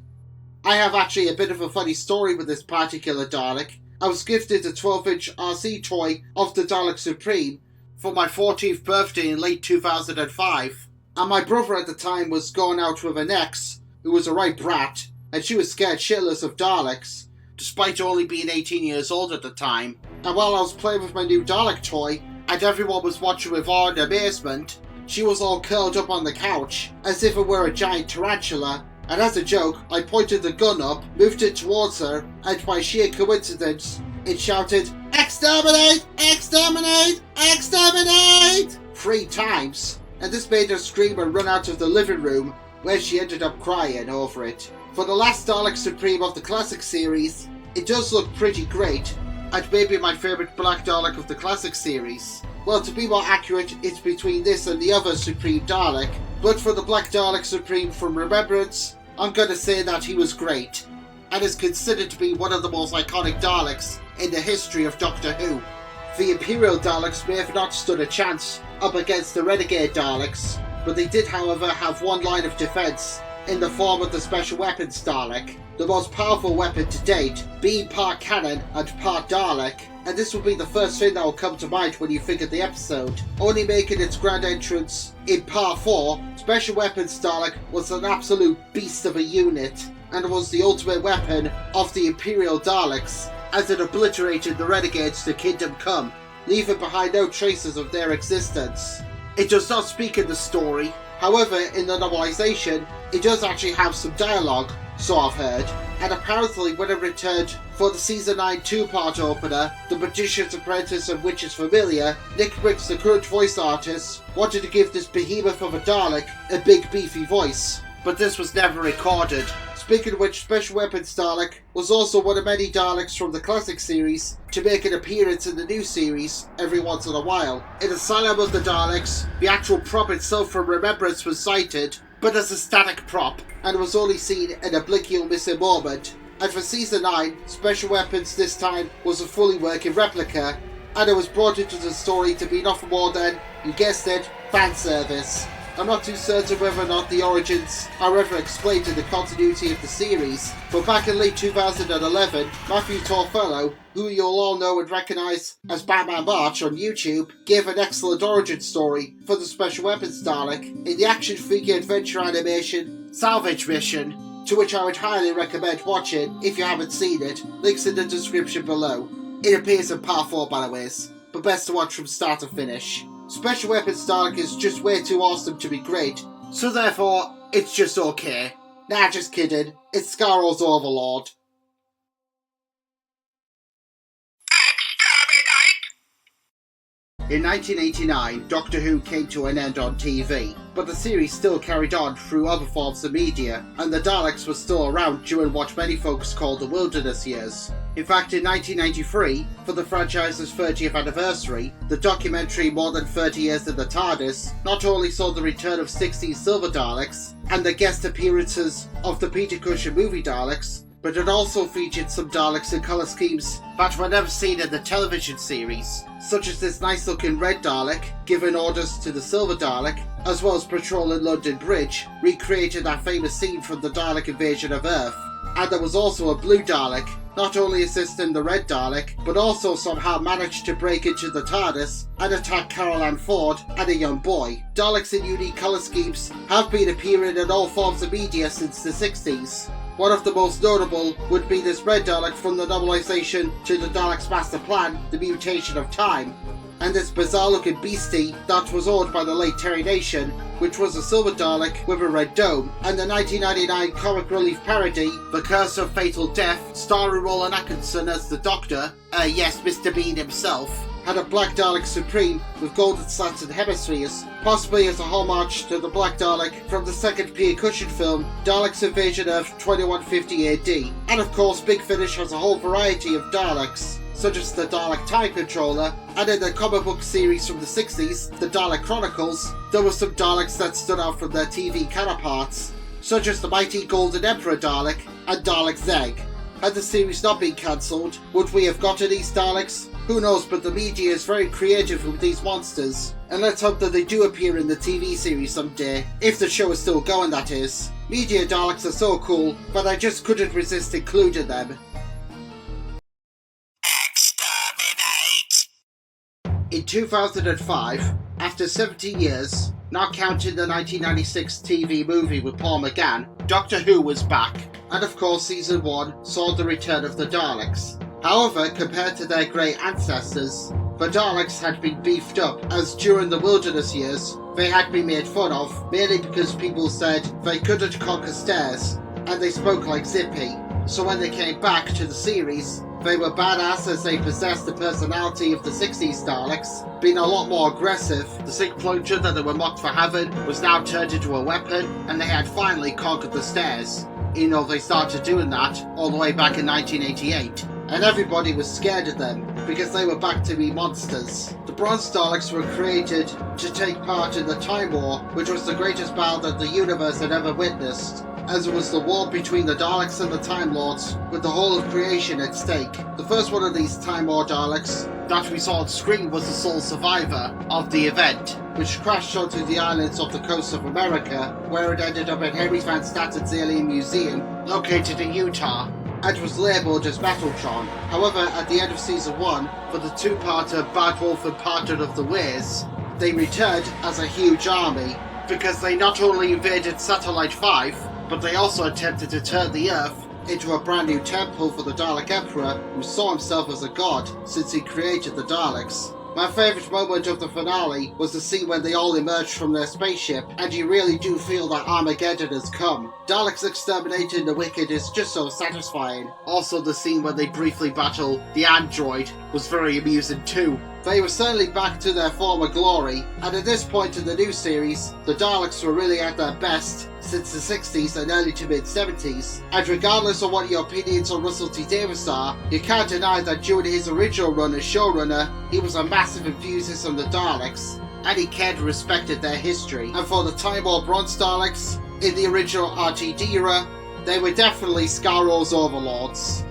I have actually a bit of a funny story with this particular Dalek. I was gifted a 12-inch RC toy of the Dalek Supreme for my 14th birthday in late 2005, and my brother at the time was going out with an ex, who was a right brat, and she was scared shitless of Daleks, despite only being 18 years old at the time. And while I was playing with my new Dalek toy, and everyone was watching with awe and amazement, she was all curled up on the couch, as if it were a giant tarantula, and as a joke, I pointed the gun up, moved it towards her, and by sheer coincidence, it shouted, "Exterminate! Exterminate! Exterminate!" 3 times, and this made her scream and run out of the living room, where she ended up crying over it. For the last Dalek Supreme of the classic series, it does look pretty great, and maybe my favourite Black Dalek of the classic series. Well, to be more accurate, it's between this and the other Supreme Dalek, but for the Black Dalek Supreme from Remembrance, I'm going to say that he was great, and is considered to be one of the most iconic Daleks in the history of Doctor Who. The Imperial Daleks may have not stood a chance up against the Renegade Daleks, but they did however have one line of defence in the form of the Special Weapons Dalek, the most powerful weapon to date, being part cannon and part Dalek, and this will be the first thing that will come to mind when you think of the episode. Only making its grand entrance in Part 4, Special Weapons Dalek was an absolute beast of a unit, and was the ultimate weapon of the Imperial Daleks, as it obliterated the Renegades to Kingdom Come, leaving behind no traces of their existence. It does not speak in the story, however in the novelisation it does actually have some dialogue, so I've heard, and apparently when it returned for the Season 9 2-part opener, The Magician's Apprentice and Witch's Familiar, Nick Briggs, the current voice artist, wanted to give this behemoth of a Dalek a big beefy voice, but this was never recorded. Speaking of which, Special Weapons Dalek was also one of many Daleks from the classic series to make an appearance in the new series every once in a while. In Asylum of the Daleks, the actual prop itself from Remembrance was sighted, but as a static prop, and was only seen in a blink you'll miss a moment. And for Season 9, Special Weapons this time was a fully working replica, and it was brought into the story to be nothing more than, you guessed it, fan service. I'm not too certain whether or not the origins are ever explained in the continuity of the series, but back in late 2011, Matthew Torfellow, who you'll all know and recognise as Batman March on YouTube, gave an excellent origin story for the Special Weapons Dalek in the action figure adventure animation Salvage Mission, to which I would highly recommend watching if you haven't seen it. Links in the description below. It appears in Part 4 by the way, but best to watch from start to finish. Special Weapons Dalek is just way too awesome to be great, so therefore, it's just okay. Nah, just kidding. It's Skaro's Overlord. In 1989, Doctor Who came to an end on TV, but the series still carried on through other forms of media, and the Daleks were still around during what many folks call the Wilderness Years. In fact, in 1993, for the franchise's 30th anniversary, the documentary More Than 30 Years in the TARDIS not only saw the return of 16 Silver Daleks and the guest appearances of the Peter Cushing movie Daleks, but it also featured some Daleks in colour schemes that were never seen in the television series, such as this nice looking red Dalek giving orders to the Silver Dalek, as well as patrolling London Bridge, recreating that famous scene from the Dalek invasion of Earth. And there was also a blue Dalek, not only assisting the red Dalek, but also somehow managed to break into the TARDIS and attack Carol Ann Ford and a young boy. Daleks in unique colour schemes have been appearing in all forms of media since the 60s. One of the most notable would be this red Dalek from the novelisation to the Daleks Master Plan, The Mutation of Time. and this bizarre-looking beastie that was owned by the late Terry Nation, which was a silver Dalek with a red dome, and the 1999 comic relief parody, The Curse of Fatal Death, starring Roland Atkinson as the Doctor, yes, Mr. Bean himself, had a black Dalek Supreme with golden slats and hemispheres, possibly as a homage to the Black Dalek from the second Peter Cushing film, Daleks Invasion of 2150 AD. And of course, Big Finish has a whole variety of Daleks, such as the Dalek Time Controller, and in the comic book series from the 60s, the Dalek Chronicles, there were some Daleks that stood out from their TV counterparts, such as the mighty Golden Emperor Dalek and Dalek Zeg. Had the series not been cancelled, would we have gotten these Daleks? Who knows, but the media is very creative with these monsters, and let's hope that they do appear in the TV series someday, if the show is still going, that is. Media Daleks are so cool, but I just couldn't resist including them. In 2005, after 17 years, not counting the 1996 TV movie with Paul McGann, Doctor Who was back, and of course Season 1 saw the return of the Daleks. However, compared to their great ancestors, the Daleks had been beefed up, as during the wilderness years, they had been made fun of, merely because people said they couldn't conquer stairs, and they spoke like Zippy. So when they came back to the series, they were badass as they possessed the personality of the 60s Daleks, being a lot more aggressive. The sick plunger that they were mocked for having was now turned into a weapon, and they had finally conquered the stairs. You know, they started doing that all the way back in 1988. And everybody was scared of them, because they were back to be monsters. The Bronze Daleks were created to take part in the Time War, which was the greatest battle that the universe had ever witnessed, as it was the war between the Daleks and the Time Lords, with the whole of creation at stake. The first one of these Time War Daleks that we saw on screen was the sole survivor of the event, which crashed onto the islands off the coast of America, where it ended up at Henry Van Statten's Alien Museum, located in Utah, and was labelled as Battletron. However, at the end of Season 1, for the two-parter Bad Wolf and Parted of the Ways, they returned as a huge army, because they not only invaded Satellite 5, but they also attempted to turn the Earth into a brand new temple for the Dalek Emperor, who saw himself as a god since he created the Daleks. My favourite moment of the finale was the scene when they all emerged from their spaceship, and you really do feel that Armageddon has come. Daleks exterminating the wicked is just so satisfying. Also, the scene when they briefly battle the android was very amusing too. They were certainly back to their former glory, and at this point in the new series, the Daleks were really at their best since the 60s and early to mid-70s. And regardless of what your opinions on Russell T Davies are, you can't deny that during his original run as showrunner, he was a massive enthusiast on the Daleks, and he cared and respected their history. And for the Time War Bronze Daleks, in the original RTD era, they were definitely Scarro's overlords.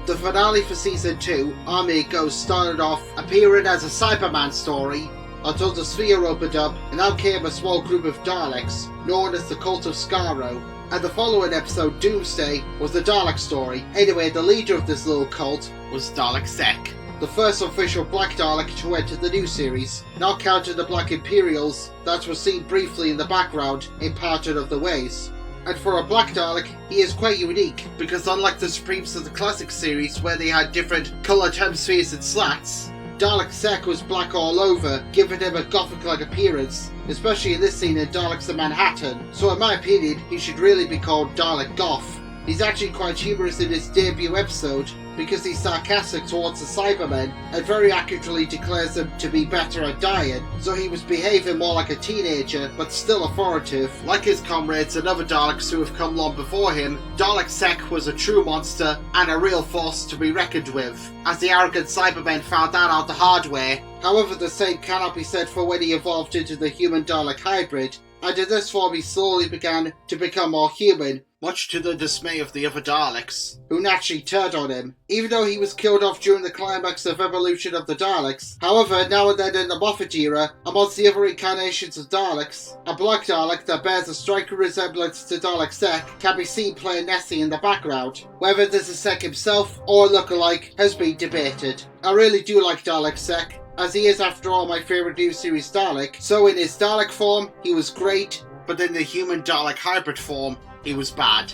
The finale for Season 2, Army of Ghosts, started off appearing as a Cyberman story until the sphere opened up and out came a small group of Daleks known as the Cult of Scarro, and the following episode, Doomsday, was the Dalek story. Anyway, the leader of this little cult was Dalek Sec, the first official Black Dalek to enter the new series, not counting the Black Imperials that were seen briefly in the background in Parted of the Ways. And for a Black Dalek, he is quite unique, because unlike the Supremes of the classic series where they had different coloured hemispheres and slats, Dalek Sec was black all over, giving him a gothic-like appearance, especially in this scene in Daleks of Manhattan. So in my opinion, he should really be called Dalek Goth. He's actually quite humorous in his debut episode, because he's sarcastic towards the Cybermen and very accurately declares them to be better at dying, so he was behaving more like a teenager but still authoritative. Like his comrades and other Daleks who have come long before him, Dalek Sec was a true monster and a real force to be reckoned with, as the arrogant Cybermen found that out the hard way. However, the same cannot be said for when he evolved into the human-Dalek hybrid, and in this form he slowly began to become more human, much to the dismay of the other Daleks, who naturally turned on him, even though he was killed off during the climax of Evolution of the Daleks. However, now and then in the Moffat era, amongst the other incarnations of Daleks, a Black Dalek that bears a striking resemblance to Dalek Sec can be seen playing Nessie in the background. Whether this is Sec himself or a lookalike has been debated. I really do like Dalek Sec, as he is after all my favourite new series Dalek, so in his Dalek form he was great, but in the human Dalek hybrid form he was bad.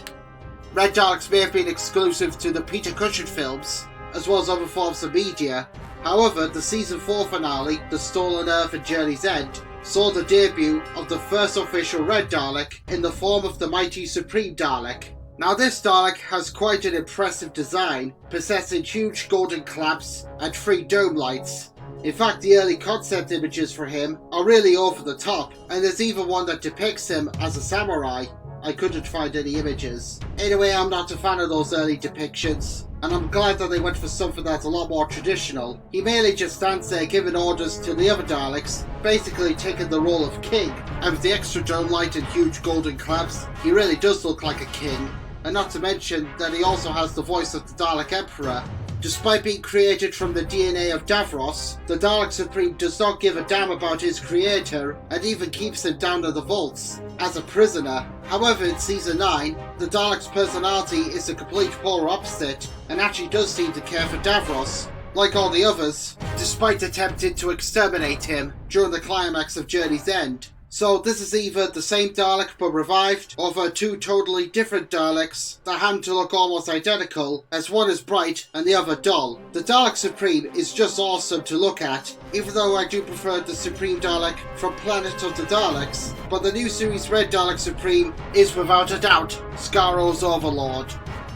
Red Daleks may have been exclusive to the Peter Cushing films, as well as other forms of media, However, the season 4 finale, The Stolen Earth and Journey's End, saw the debut of the first official Red Dalek in the form of the mighty Supreme Dalek. Now this Dalek has quite an impressive design, possessing huge golden clamps and 3 dome lights. In fact, the early concept images for him are really over the top, and there's even one that depicts him as a samurai. I couldn't find any images. Anyway, I'm not a fan of those early depictions, and I'm glad that they went for something that's a lot more traditional. He mainly just stands there giving orders to the other Daleks, basically taking the role of king, and with the extra dome light and huge golden clamps, he really does look like a king. And not to mention that he also has the voice of the Dalek Emperor. Despite being created from the DNA of Davros, the Dalek Supreme does not give a damn about his creator and even keeps him down in the vaults as a prisoner. However, in season 9, the Dalek's personality is the complete polar opposite and actually does seem to care for Davros, like all the others, despite attempting to exterminate him during the climax of Journey's End. So this is either the same Dalek but revived, or the 2 totally different Daleks that happen to look almost identical, as one is bright and the other dull. The Dalek Supreme is just awesome to look at, even though I do prefer the Supreme Dalek from Planet of the Daleks, but the new series Red Dalek Supreme is without a doubt Skaro's overlord.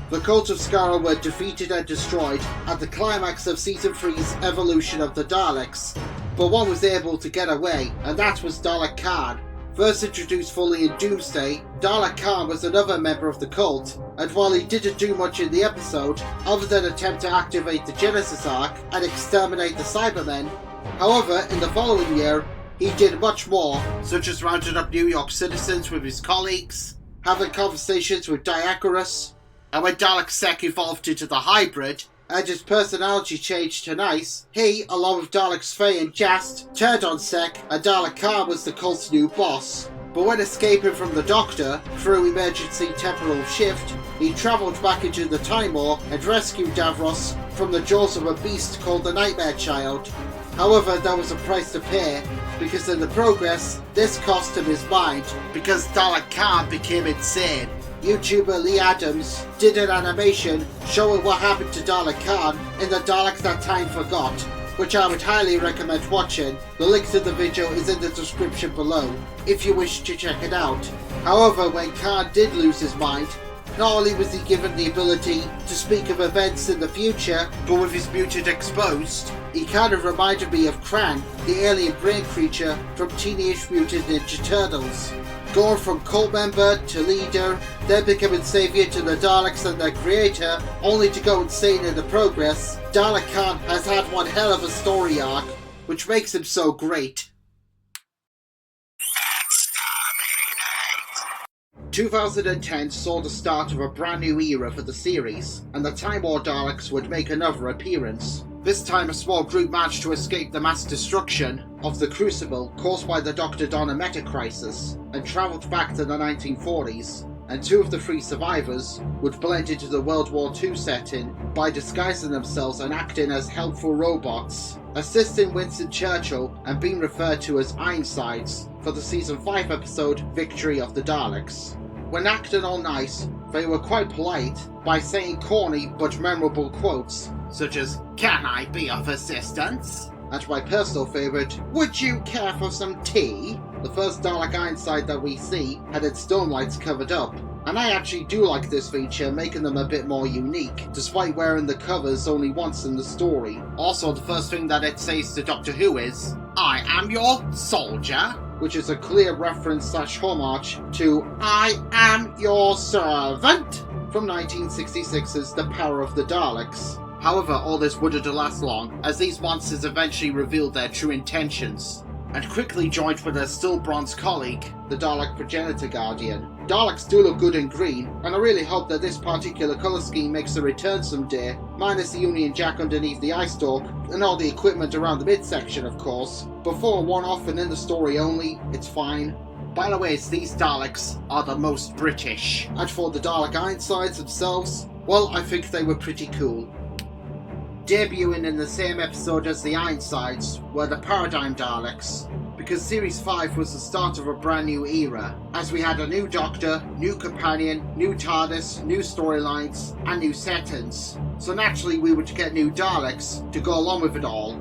The cult of Skaro were defeated and destroyed at the climax of Season 3's Evolution of the Daleks, but one was able to get away, and that was Dalek Khan. First introduced fully in Doomsday, Dalek Khan was another member of the cult, and while he didn't do much in the episode, other than attempt to activate the Genesis Arc and exterminate the Cybermen, however, in the following year, he did much more, such as rounding up New York citizens with his colleagues, having conversations with Diagoras, and when Dalek Sec evolved into the hybrid, and his personality changed to nice, he, along with Daleks Faye and Jast, turned on Sec, and Dalek Khan was the cult's new boss. But when escaping from the Doctor, through emergency temporal shift, he travelled back into the Time War and rescued Davros from the jaws of a beast called the Nightmare Child. However, there was a price to pay, because in the progress, this cost him his mind, because Dalek Khan became insane. YouTuber Lee Adams did an animation showing what happened to Dalek Khan in the Dalek That Time Forgot, which I would highly recommend watching. The link to the video is in the description below, if you wish to check it out. However, when Khan did lose his mind, not only was he given the ability to speak of events in the future, but with his mutant exposed, he kind of reminded me of Kran, the alien brain creature from Teenage Mutant Ninja Turtles. Going from cult member to leader, then becoming saviour to the Daleks and their creator, only to go insane in the progress, Dalek Khan has had one hell of a story arc, which makes him so great. 2010 saw the start of a brand new era for the series, and the Time War Daleks would make another appearance. This time a small group managed to escape the mass destruction of the Crucible caused by the Dr. Donna Meta crisis, and travelled back to the 1940s, and 2 of the 3 survivors would blend into the World War II setting by disguising themselves and acting as helpful robots, assisting Winston Churchill and being referred to as Ironsides for the Season 5 episode Victory of the Daleks. When acting all nice, they were quite polite by saying corny but memorable quotes, such as, "Can I be of assistance?" And my personal favourite, "Would you care for some tea?" The first Dalek Ironside that we see had its stone lights covered up, and I actually do like this feature, making them a bit more unique, despite wearing the covers only once in the story. Also, the first thing that it says to Doctor Who is, "I am your soldier," which is a clear reference / homage to "I am your servant" from 1966's The Power of the Daleks. However, all this wouldn't last long, as these monsters eventually revealed their true intentions, and quickly joined with their still bronze colleague, the Dalek Progenitor Guardian. Daleks do look good in green, and I really hope that this particular colour scheme makes a return someday, minus the Union Jack underneath the eye stalk, and all the equipment around the midsection of course. But for a one-off and in the story only, it's fine. By the way, these Daleks are the most British. And for the Dalek Ironsides themselves, well, I think they were pretty cool. Debuting in the same episode as the Ironsides were the Paradigm Daleks, because Series 5 was the start of a brand new era, as we had a new Doctor, new companion, new TARDIS, new storylines, and new settings. so naturally we would get new Daleks to go along with it all.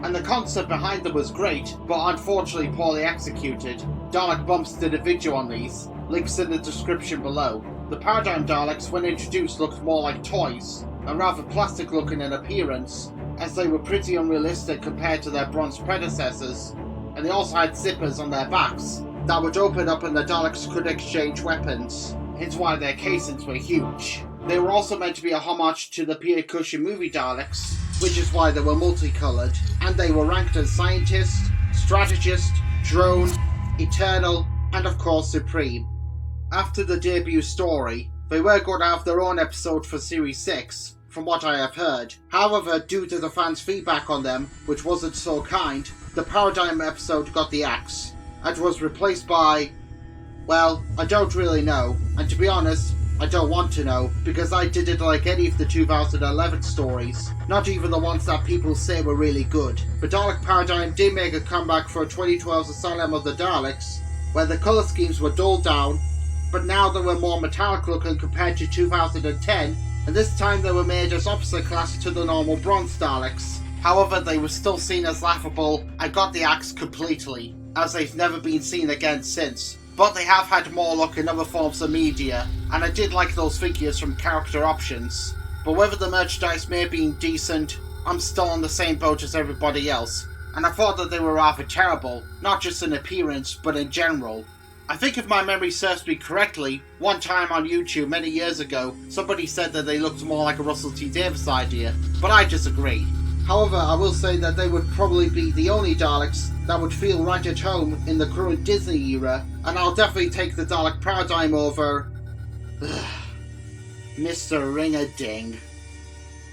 And the concept behind them was great, but unfortunately poorly executed. Dalek Bumps did a video on these, links in the description below. The Paradigm Daleks, when introduced, looked more like toys, and rather plastic looking in appearance, as they were pretty unrealistic compared to their bronze predecessors, and they also had zippers on their backs that would open up and the Daleks could exchange weapons, hence why their casings were huge. They were also meant to be a homage to the Pierre Cushing movie Daleks, which is why they were multicoloured, and they were ranked as Scientist, Strategist, Drone, Eternal, and of course Supreme. After the debut story, they were going to have their own episode for Series 6, from what I have heard. However, due to the fans' feedback on them, which wasn't so kind, the Paradigm episode got the axe, and was replaced by... well, I don't really know, and to be honest, I don't want to know, because I didn't like any of the 2011 stories, not even the ones that people say were really good. But Dalek Paradigm did make a comeback for 2012's Asylum of the Daleks, where the colour schemes were dulled down, but now they were more metallic looking compared to 2010, and this time they were made as opposite class to the normal bronze Daleks. However, they were still seen as laughable and got the axe completely, as they've never been seen again since. But they have had more luck in other forms of media, and I did like those figures from Character Options. But whether the merchandise may have been decent, I'm still on the same boat as everybody else, and I thought that they were rather terrible, not just in appearance, but in general. I think if my memory serves me correctly, one time on YouTube many years ago, somebody said that they looked more like a Russell T Davies idea, but I disagree. However, I will say that they would probably be the only Daleks that would feel right at home in the current Disney era, and I'll definitely take the Dalek Paradigm over... Mr. Ring-a-Ding.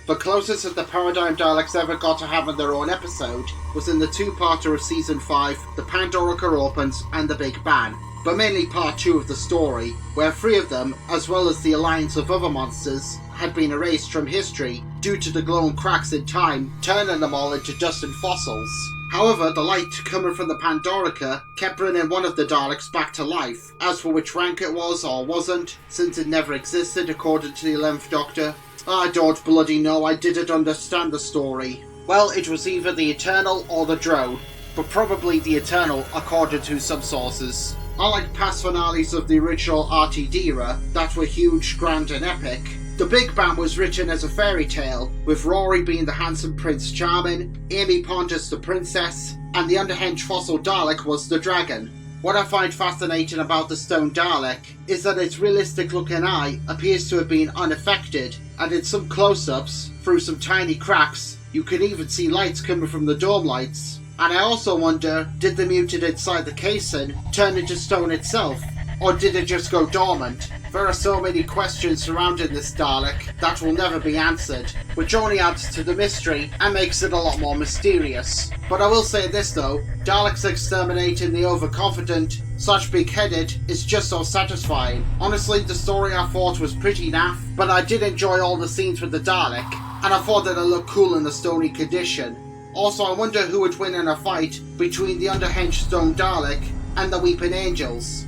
The closest that the Paradigm Daleks ever got to having their own episode was in the two-parter of Season 5, The Pandorica Opens and The Big Bang, but mainly Part 2 of the story, where 3 of them, as well as the alliance of other monsters, had been erased from history due to the glowing cracks in time, turning them all into dust and fossils. However, the light coming from the Pandorica kept bringing one of the Daleks back to life, as for which rank it was or wasn't, since it never existed according to the 11th Doctor. I don't bloody know, I didn't understand the story. Well, it was either the Eternal or the Drone, but probably the Eternal according to some sources. Unlike past finales of the original RTD era that were huge, grand and epic, The Big Bang was written as a fairy tale, with Rory being the handsome Prince Charming, Amy Pond as the princess, and the underhenge fossil Dalek was the dragon. What I find fascinating about the stone Dalek is that its realistic looking eye appears to have been unaffected, and in some close-ups, through some tiny cracks, you can even see lights coming from the dome lights. And I also wonder, did the mutant inside the casing turn into stone itself? Or did it just go dormant? There are so many questions surrounding this Dalek that will never be answered, which only adds to the mystery and makes it a lot more mysterious. But I will say this though, Daleks exterminating the overconfident / big-headed is just so satisfying. Honestly, the story I thought was pretty naff, but I did enjoy all the scenes with the Dalek, and I thought that it looked cool in the stony condition. Also, I wonder who would win in a fight between the underhenge stone Dalek and the Weeping Angels.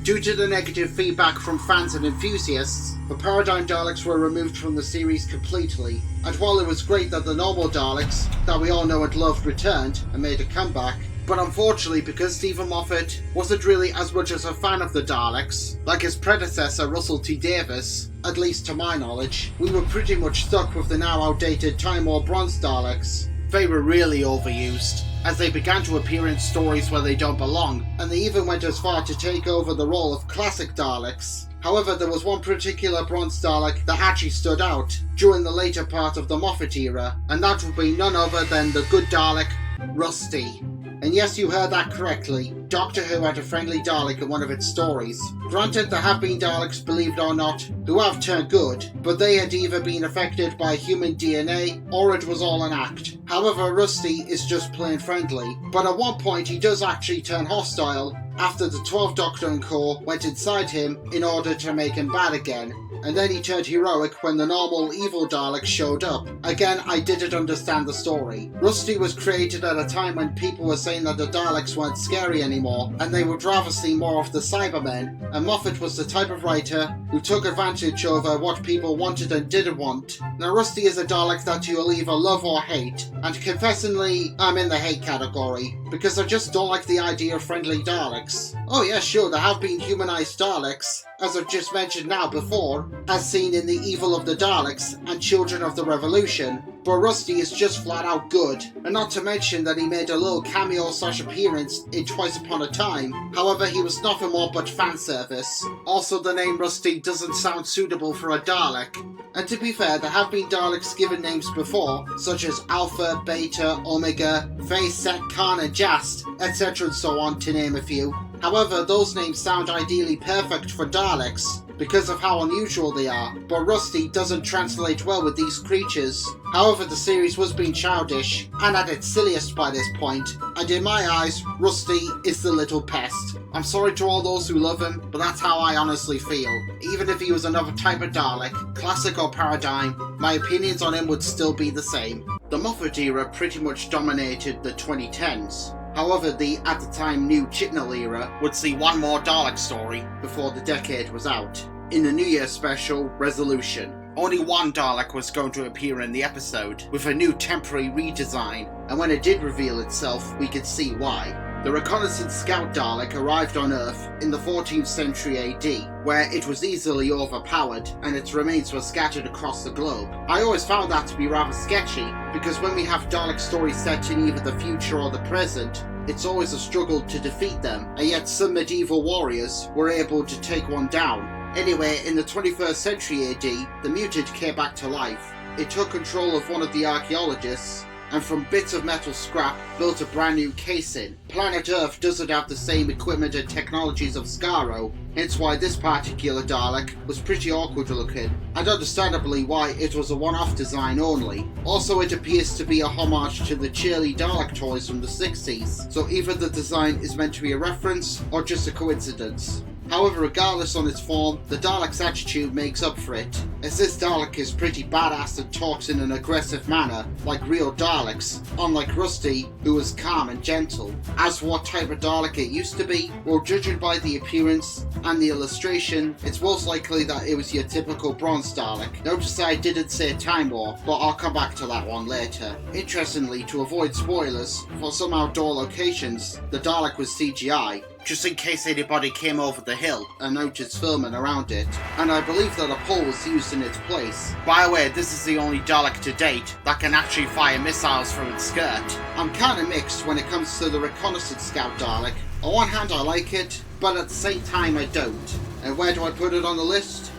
Due to the negative feedback from fans and enthusiasts, the Paradigm Daleks were removed from the series completely, and while it was great that the normal Daleks, that we all know and loved, returned and made a comeback, but unfortunately because Stephen Moffat wasn't really as much as a fan of the Daleks, like his predecessor Russell T Davies, at least to my knowledge, we were pretty much stuck with the now outdated Time War Bronze Daleks. They were really overused, as they began to appear in stories where they don't belong, and they even went as far to take over the role of classic Daleks. However, there was one particular bronze Dalek that actually stood out during the later part of the Moffat era, and that would be none other than the good Dalek, Rusty. And yes, you heard that correctly, Doctor Who had a friendly Dalek in one of its stories. Granted, there have been Daleks, believe it or not, who have turned good, but they had either been affected by human DNA, or it was all an act. However, Rusty is just plain friendly, but at one point he does actually turn hostile, after the 12th Doctor and Co. went inside him in order to make him bad again. and then he turned heroic when the normal evil Daleks showed up. Again, I didn't understand the story. Rusty was created at a time when people were saying that the Daleks weren't scary anymore, and they would rather see more of the Cybermen, and Moffat was the type of writer who took advantage over what people wanted and didn't want. Now Rusty is a Dalek that you'll either love or hate, and confessingly, I'm in the hate category, because I just don't like the idea of friendly Daleks. Oh yeah, sure, there have been humanized Daleks, as I've just mentioned now before, as seen in The Evil of the Daleks and Children of the Revolution, but Rusty is just flat out good, and not to mention that he made a little cameo/appearance in Twice Upon a Time. However, he was nothing more but fan service. Also, the name Rusty doesn't sound suitable for a Dalek. And to be fair, there have been Daleks given names before, such as Alpha, Beta, Omega, Phase, Set, Khan and Jast, etc. and so on, to name a few. However, those names sound ideally perfect for Daleks, because of how unusual they are, but Rusty doesn't translate well with these creatures. However, the series was being childish, and at its silliest by this point, and in my eyes, Rusty is the little pest. I'm sorry to all those who love him, but that's how I honestly feel. Even if he was another type of Dalek, classic or paradigm, my opinions on him would still be the same. The Moffat era pretty much dominated the 2010s. However, the at the time new Chibnall era would see one more Dalek story before the decade was out. In the New Year special, Resolution, only one Dalek was going to appear in the episode, with a new temporary redesign, and when it did reveal itself, we could see why. The reconnaissance scout Dalek arrived on Earth in the 14th century AD, where it was easily overpowered and its remains were scattered across the globe. I always found that to be rather sketchy, because when we have Dalek stories set in either the future or the present, it's always a struggle to defeat them, and yet some medieval warriors were able to take one down. Anyway, in the 21st century AD, the mutant came back to life. It took control of one of the archaeologists, and from bits of metal scrap built a brand new casing. Planet Earth doesn't have the same equipment and technologies of Skaro, hence why this particular Dalek was pretty awkward looking, and understandably why it was a one-off design only. Also, it appears to be a homage to the cheerly Dalek toys from the 60s, so either the design is meant to be a reference or just a coincidence. However, regardless on its form, the Dalek's attitude makes up for it, as this Dalek is pretty badass and talks in an aggressive manner, like real Daleks, unlike Rusty, who was calm and gentle. As for what type of Dalek it used to be, well, judging by the appearance and the illustration, it's most likely that it was your typical bronze Dalek. Notice I didn't say Time War, but I'll come back to that one later. Interestingly, to avoid spoilers, for some outdoor locations, the Dalek was CGI, just in case anybody came over the hill and noticed filming around it, and I believe that a pole was used in its place. By the way, this is the only Dalek to date that can actually fire missiles from its skirt. I'm kinda mixed when it comes to the reconnaissance scout Dalek. On one hand I like it, but at the same time I don't. And where do I put it on the list?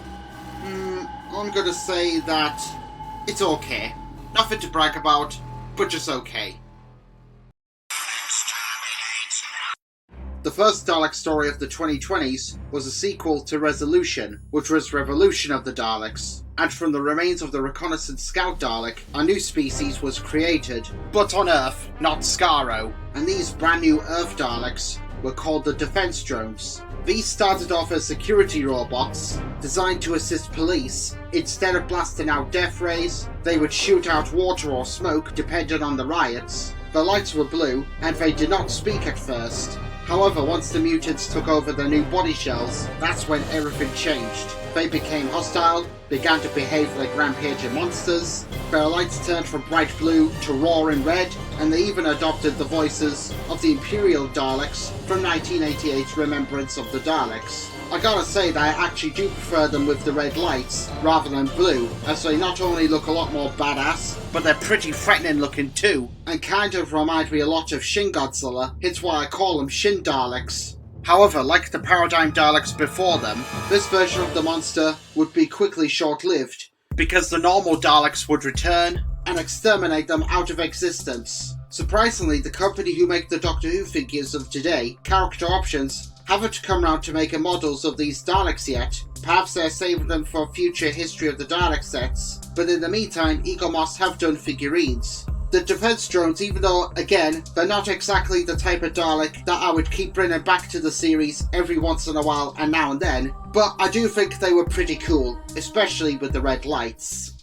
I'm gonna say that it's okay. Nothing to brag about, but just okay. The first Dalek story of the 2020s was a sequel to Resolution, which was Revolution of the Daleks, and from the remains of the reconnaissance scout Dalek, a new species was created, but on Earth, not Skaro, and these brand new Earth Daleks were called the Defense Drones. These started off as security robots, designed to assist police. Instead of blasting out death rays, they would shoot out water or smoke depending on the riots. The lights were blue, and they did not speak at first. However, once the mutants took over their new body shells, that's when everything changed. They became hostile, began to behave like rampaging monsters, their lights turned from bright blue to roaring red, and they even adopted the voices of the Imperial Daleks from 1988's Remembrance of the Daleks. I gotta say that I actually do prefer them with the red lights rather than blue, as they not only look a lot more badass, but they're pretty threatening looking too, and kind of remind me a lot of Shin Godzilla, hence why I call them Shin Daleks. However, like the Paradigm Daleks before them, this version of the monster would be quickly short-lived, because the normal Daleks would return and exterminate them out of existence. Surprisingly, the company who make the Doctor Who figures of today, Character Options, haven't come round to making models of these Daleks yet. Perhaps they're saving them for future History of the Dalek sets, but in the meantime, Egomos have done figurines. The defense drones, even though, again, they're not exactly the type of Dalek that I would keep bringing back to the series every once in a while and now and then, but I do think they were pretty cool, especially with the red lights.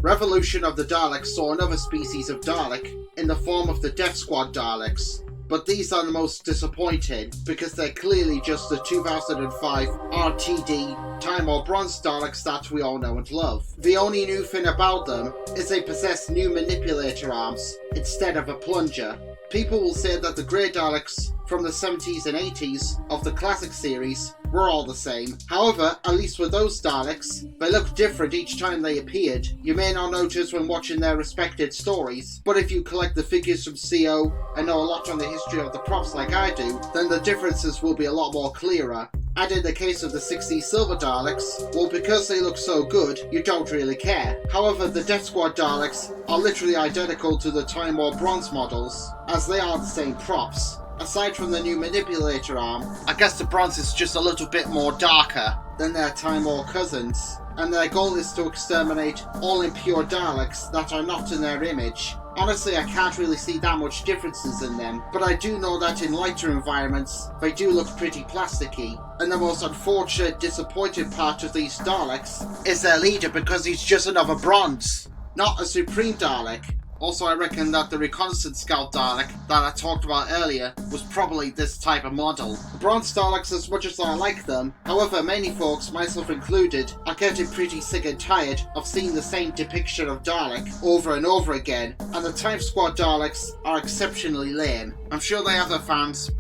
Revolution of the Daleks saw another species of Dalek in the form of the Death Squad Daleks, but these are the most disappointing because they're clearly just the 2005 RTD Time or Bronze Daleks that we all know and love. The only new thing about them is they possess new manipulator arms instead of a plunger. People will say that the Grey Daleks from the 70s and 80s of the classic series were all the same. However, at least with those Daleks, they look different each time they appeared. You may not notice when watching their respected stories, but if you collect the figures from CO and know a lot on the history of the props like I do, then the differences will be a lot more clearer. And in the case of the 60s Silver Daleks, well, because they look so good, you don't really care. However, the Death Squad Daleks are literally identical to the Time War Bronze models, as they are the same props. Aside from the new manipulator arm, I guess the bronze is just a little bit more darker than their Time War cousins, and their goal is to exterminate all impure Daleks that are not in their image. Honestly, I can't really see that much differences in them, but I do know that in lighter environments, they do look pretty plasticky. And the most unfortunate, disappointing part of these Daleks is their leader, because he's just another bronze, not a Supreme Dalek. Also, I reckon that the Reconnaissance Scout Dalek that I talked about earlier was probably this type of model. Bronze Daleks, as much as I like them, however, many folks, myself included, are getting pretty sick and tired of seeing the same depiction of Dalek over and over again, and the Time Squad Daleks are exceptionally lame. I'm sure they have their fans,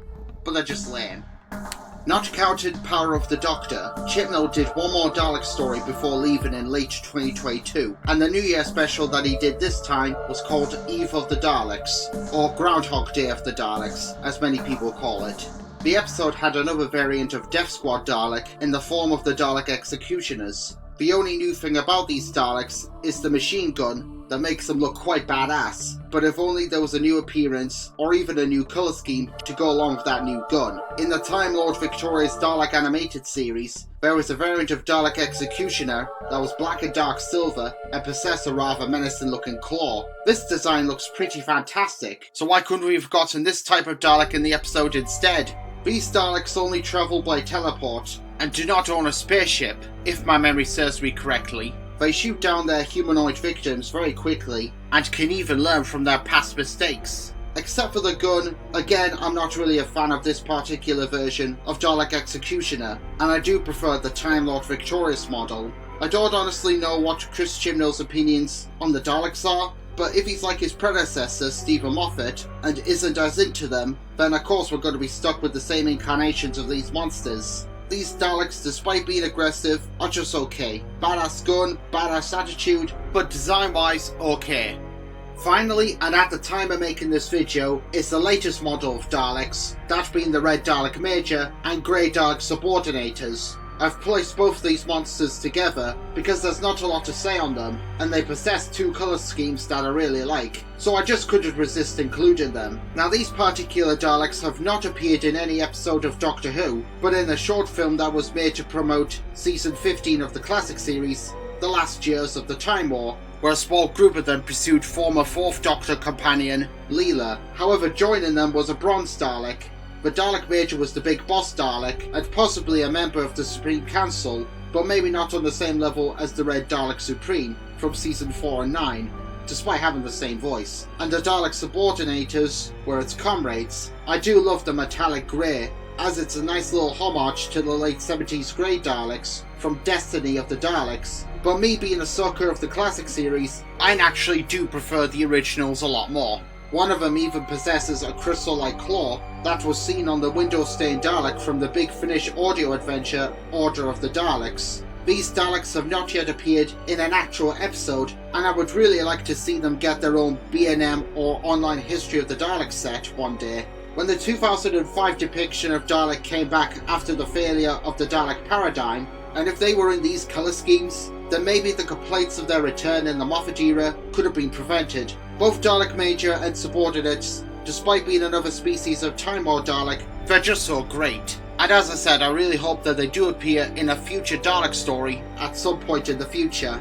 but they're just lame. Not counting Power of the Doctor, Chibnall did one more Dalek story before leaving in late 2022, and the New Year special that he did this time was called Eve of the Daleks, or Groundhog Day of the Daleks, as many people call it. The episode had another variant of Death Squad Dalek in the form of the Dalek Executioners. The only new thing about these Daleks is the machine gun that makes them look quite badass, but if only there was a new appearance or even a new colour scheme to go along with that new gun. In the Time Lord Victoria's Dalek animated series, there was a variant of Dalek Executioner that was black and dark silver and possessed a rather menacing looking claw. This design looks pretty fantastic, so why couldn't we have gotten this type of Dalek in the episode instead? These Daleks only travel by teleport and do not own a spaceship, if my memory serves me correctly. They shoot down their humanoid victims very quickly and can even learn from their past mistakes. Except for the gun, again, I'm not really a fan of this particular version of Dalek Executioner, and I do prefer the Time Lord Victorious model. I don't honestly know what Chris Chibnall's opinions on the Daleks are, but if he's like his predecessor, Stephen Moffat, and isn't as into them, then of course we're going to be stuck with the same incarnations of these monsters. These Daleks, despite being aggressive, are just okay. Badass gun, badass attitude, but design-wise, okay. Finally, and at the time of making this video, is the latest model of Daleks, that being the Red Dalek Major and Grey Dalek Subordinators. I've placed both these monsters together because there's not a lot to say on them, and they possess two colour schemes that I really like, so I just couldn't resist including them. Now, these particular Daleks have not appeared in any episode of Doctor Who, but in a short film that was made to promote season 15 of the classic series, The Last Years of the Time War, where a small group of them pursued former 4th Doctor companion Leela. However, joining them was a Bronze Dalek. The Dalek Major was the big boss Dalek, and possibly a member of the Supreme Council, but maybe not on the same level as the Red Dalek Supreme from season 4 and 9, despite having the same voice. And the Dalek Subordinators were its comrades. I do love the metallic grey, as it's a nice little homage to the late 70s Grey Daleks from Destiny of the Daleks, but me being a sucker of the classic series, I actually do prefer the originals a lot more. One of them even possesses a crystal-like claw that was seen on the window-stained Dalek from the Big Finish audio adventure Order of the Daleks. These Daleks have not yet appeared in an actual episode, and I would really like to see them get their own B&M or online history of the Daleks set one day. When the 2005 depiction of Dalek came back after the failure of the Dalek paradigm, and if they were in these colour schemes, then maybe the complaints of their return in the Moffat era could have been prevented. Both Dalek Major and Subordinates, despite being another species of Time War Dalek, they're just so great. And as I said, I really hope that they do appear in a future Dalek story at some point in the future.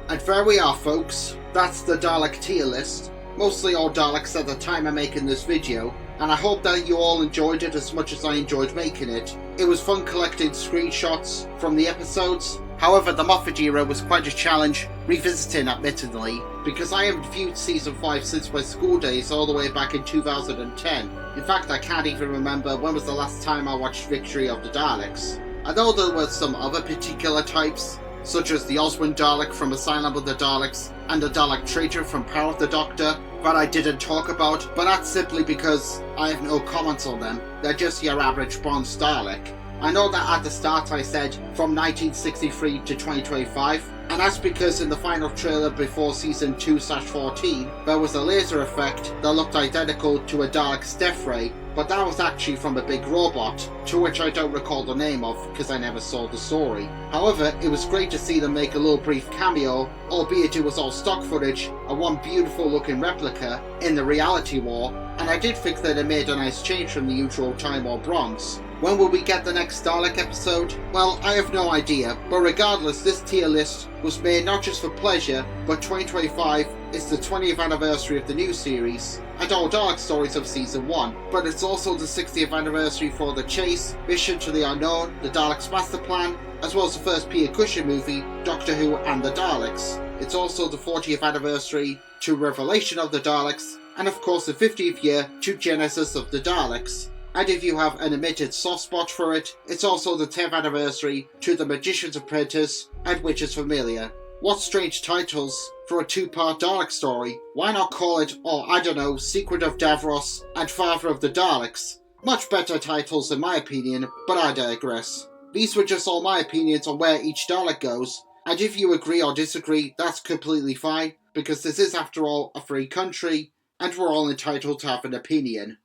And there we are, folks. That's the Dalek tier list. mostly all Daleks at the time of making this video, and I hope that you all enjoyed it as much as I enjoyed making it. It was fun collecting screenshots from the episodes. However, the Moffat era was quite a challenge, revisiting admittedly, because I haven't viewed Season 5 since my school days all the way back in 2010. In fact, I can't even remember when was the last time I watched Victory of the Daleks. I know there were some other particular types, such as the Oswin Dalek from Asylum of the Daleks and the Dalek Traitor from Power of the Doctor, that I didn't talk about, but that's simply because I have no comments on them. They're just your average Bronze Dalek. I know that at the start I said from 1963 to 2025, and that's because in the final trailer before Season 2/14, there was a laser effect that looked identical to a Dalek's death ray, but that was actually from a big robot, to which I don't recall the name of because I never saw the story. However, it was great to see them make a little brief cameo, albeit it was all stock footage and one beautiful looking replica in the reality war, and I did think that it made a nice change from the usual Time or Bronze. When will we get the next Dalek episode? Well, I have no idea, but regardless, this tier list was made not just for pleasure, but 2025 is the 20th anniversary of the new series, and all Dalek stories of Season 1, but it's also the 60th anniversary for The Chase, Mission to the Unknown, The Daleks Master Plan, as well as the first Peter Cushing movie, Doctor Who and the Daleks. It's also the 40th anniversary to Revelation of the Daleks, and of course the 50th year to Genesis of the Daleks. And if you have an admitted soft spot for it, it's also the 10th anniversary to The Magician's Apprentice and Witch's Familiar. What strange titles for a two-part Dalek story. Why not call it, I don't know, Secret of Davros and Father of the Daleks? Much better titles in my opinion, but I digress. These were just all my opinions on where each Dalek goes, and if you agree or disagree, that's completely fine, because this is after all a free country, and we're all entitled to have an opinion.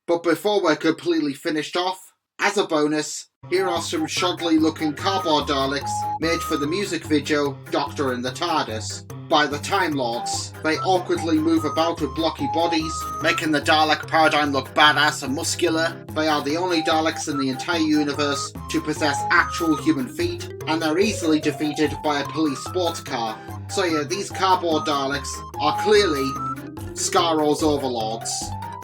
But before we're completely finished off, as a bonus, here are some shoddily looking cardboard Daleks made for the music video Doctor in the TARDIS by the Time Lords. They awkwardly move about with blocky bodies, making the Dalek paradigm look badass and muscular. They are the only Daleks in the entire universe to possess actual human feet, and they're easily defeated by a police sports car. So yeah, these cardboard Daleks are clearly Scarro's overlords.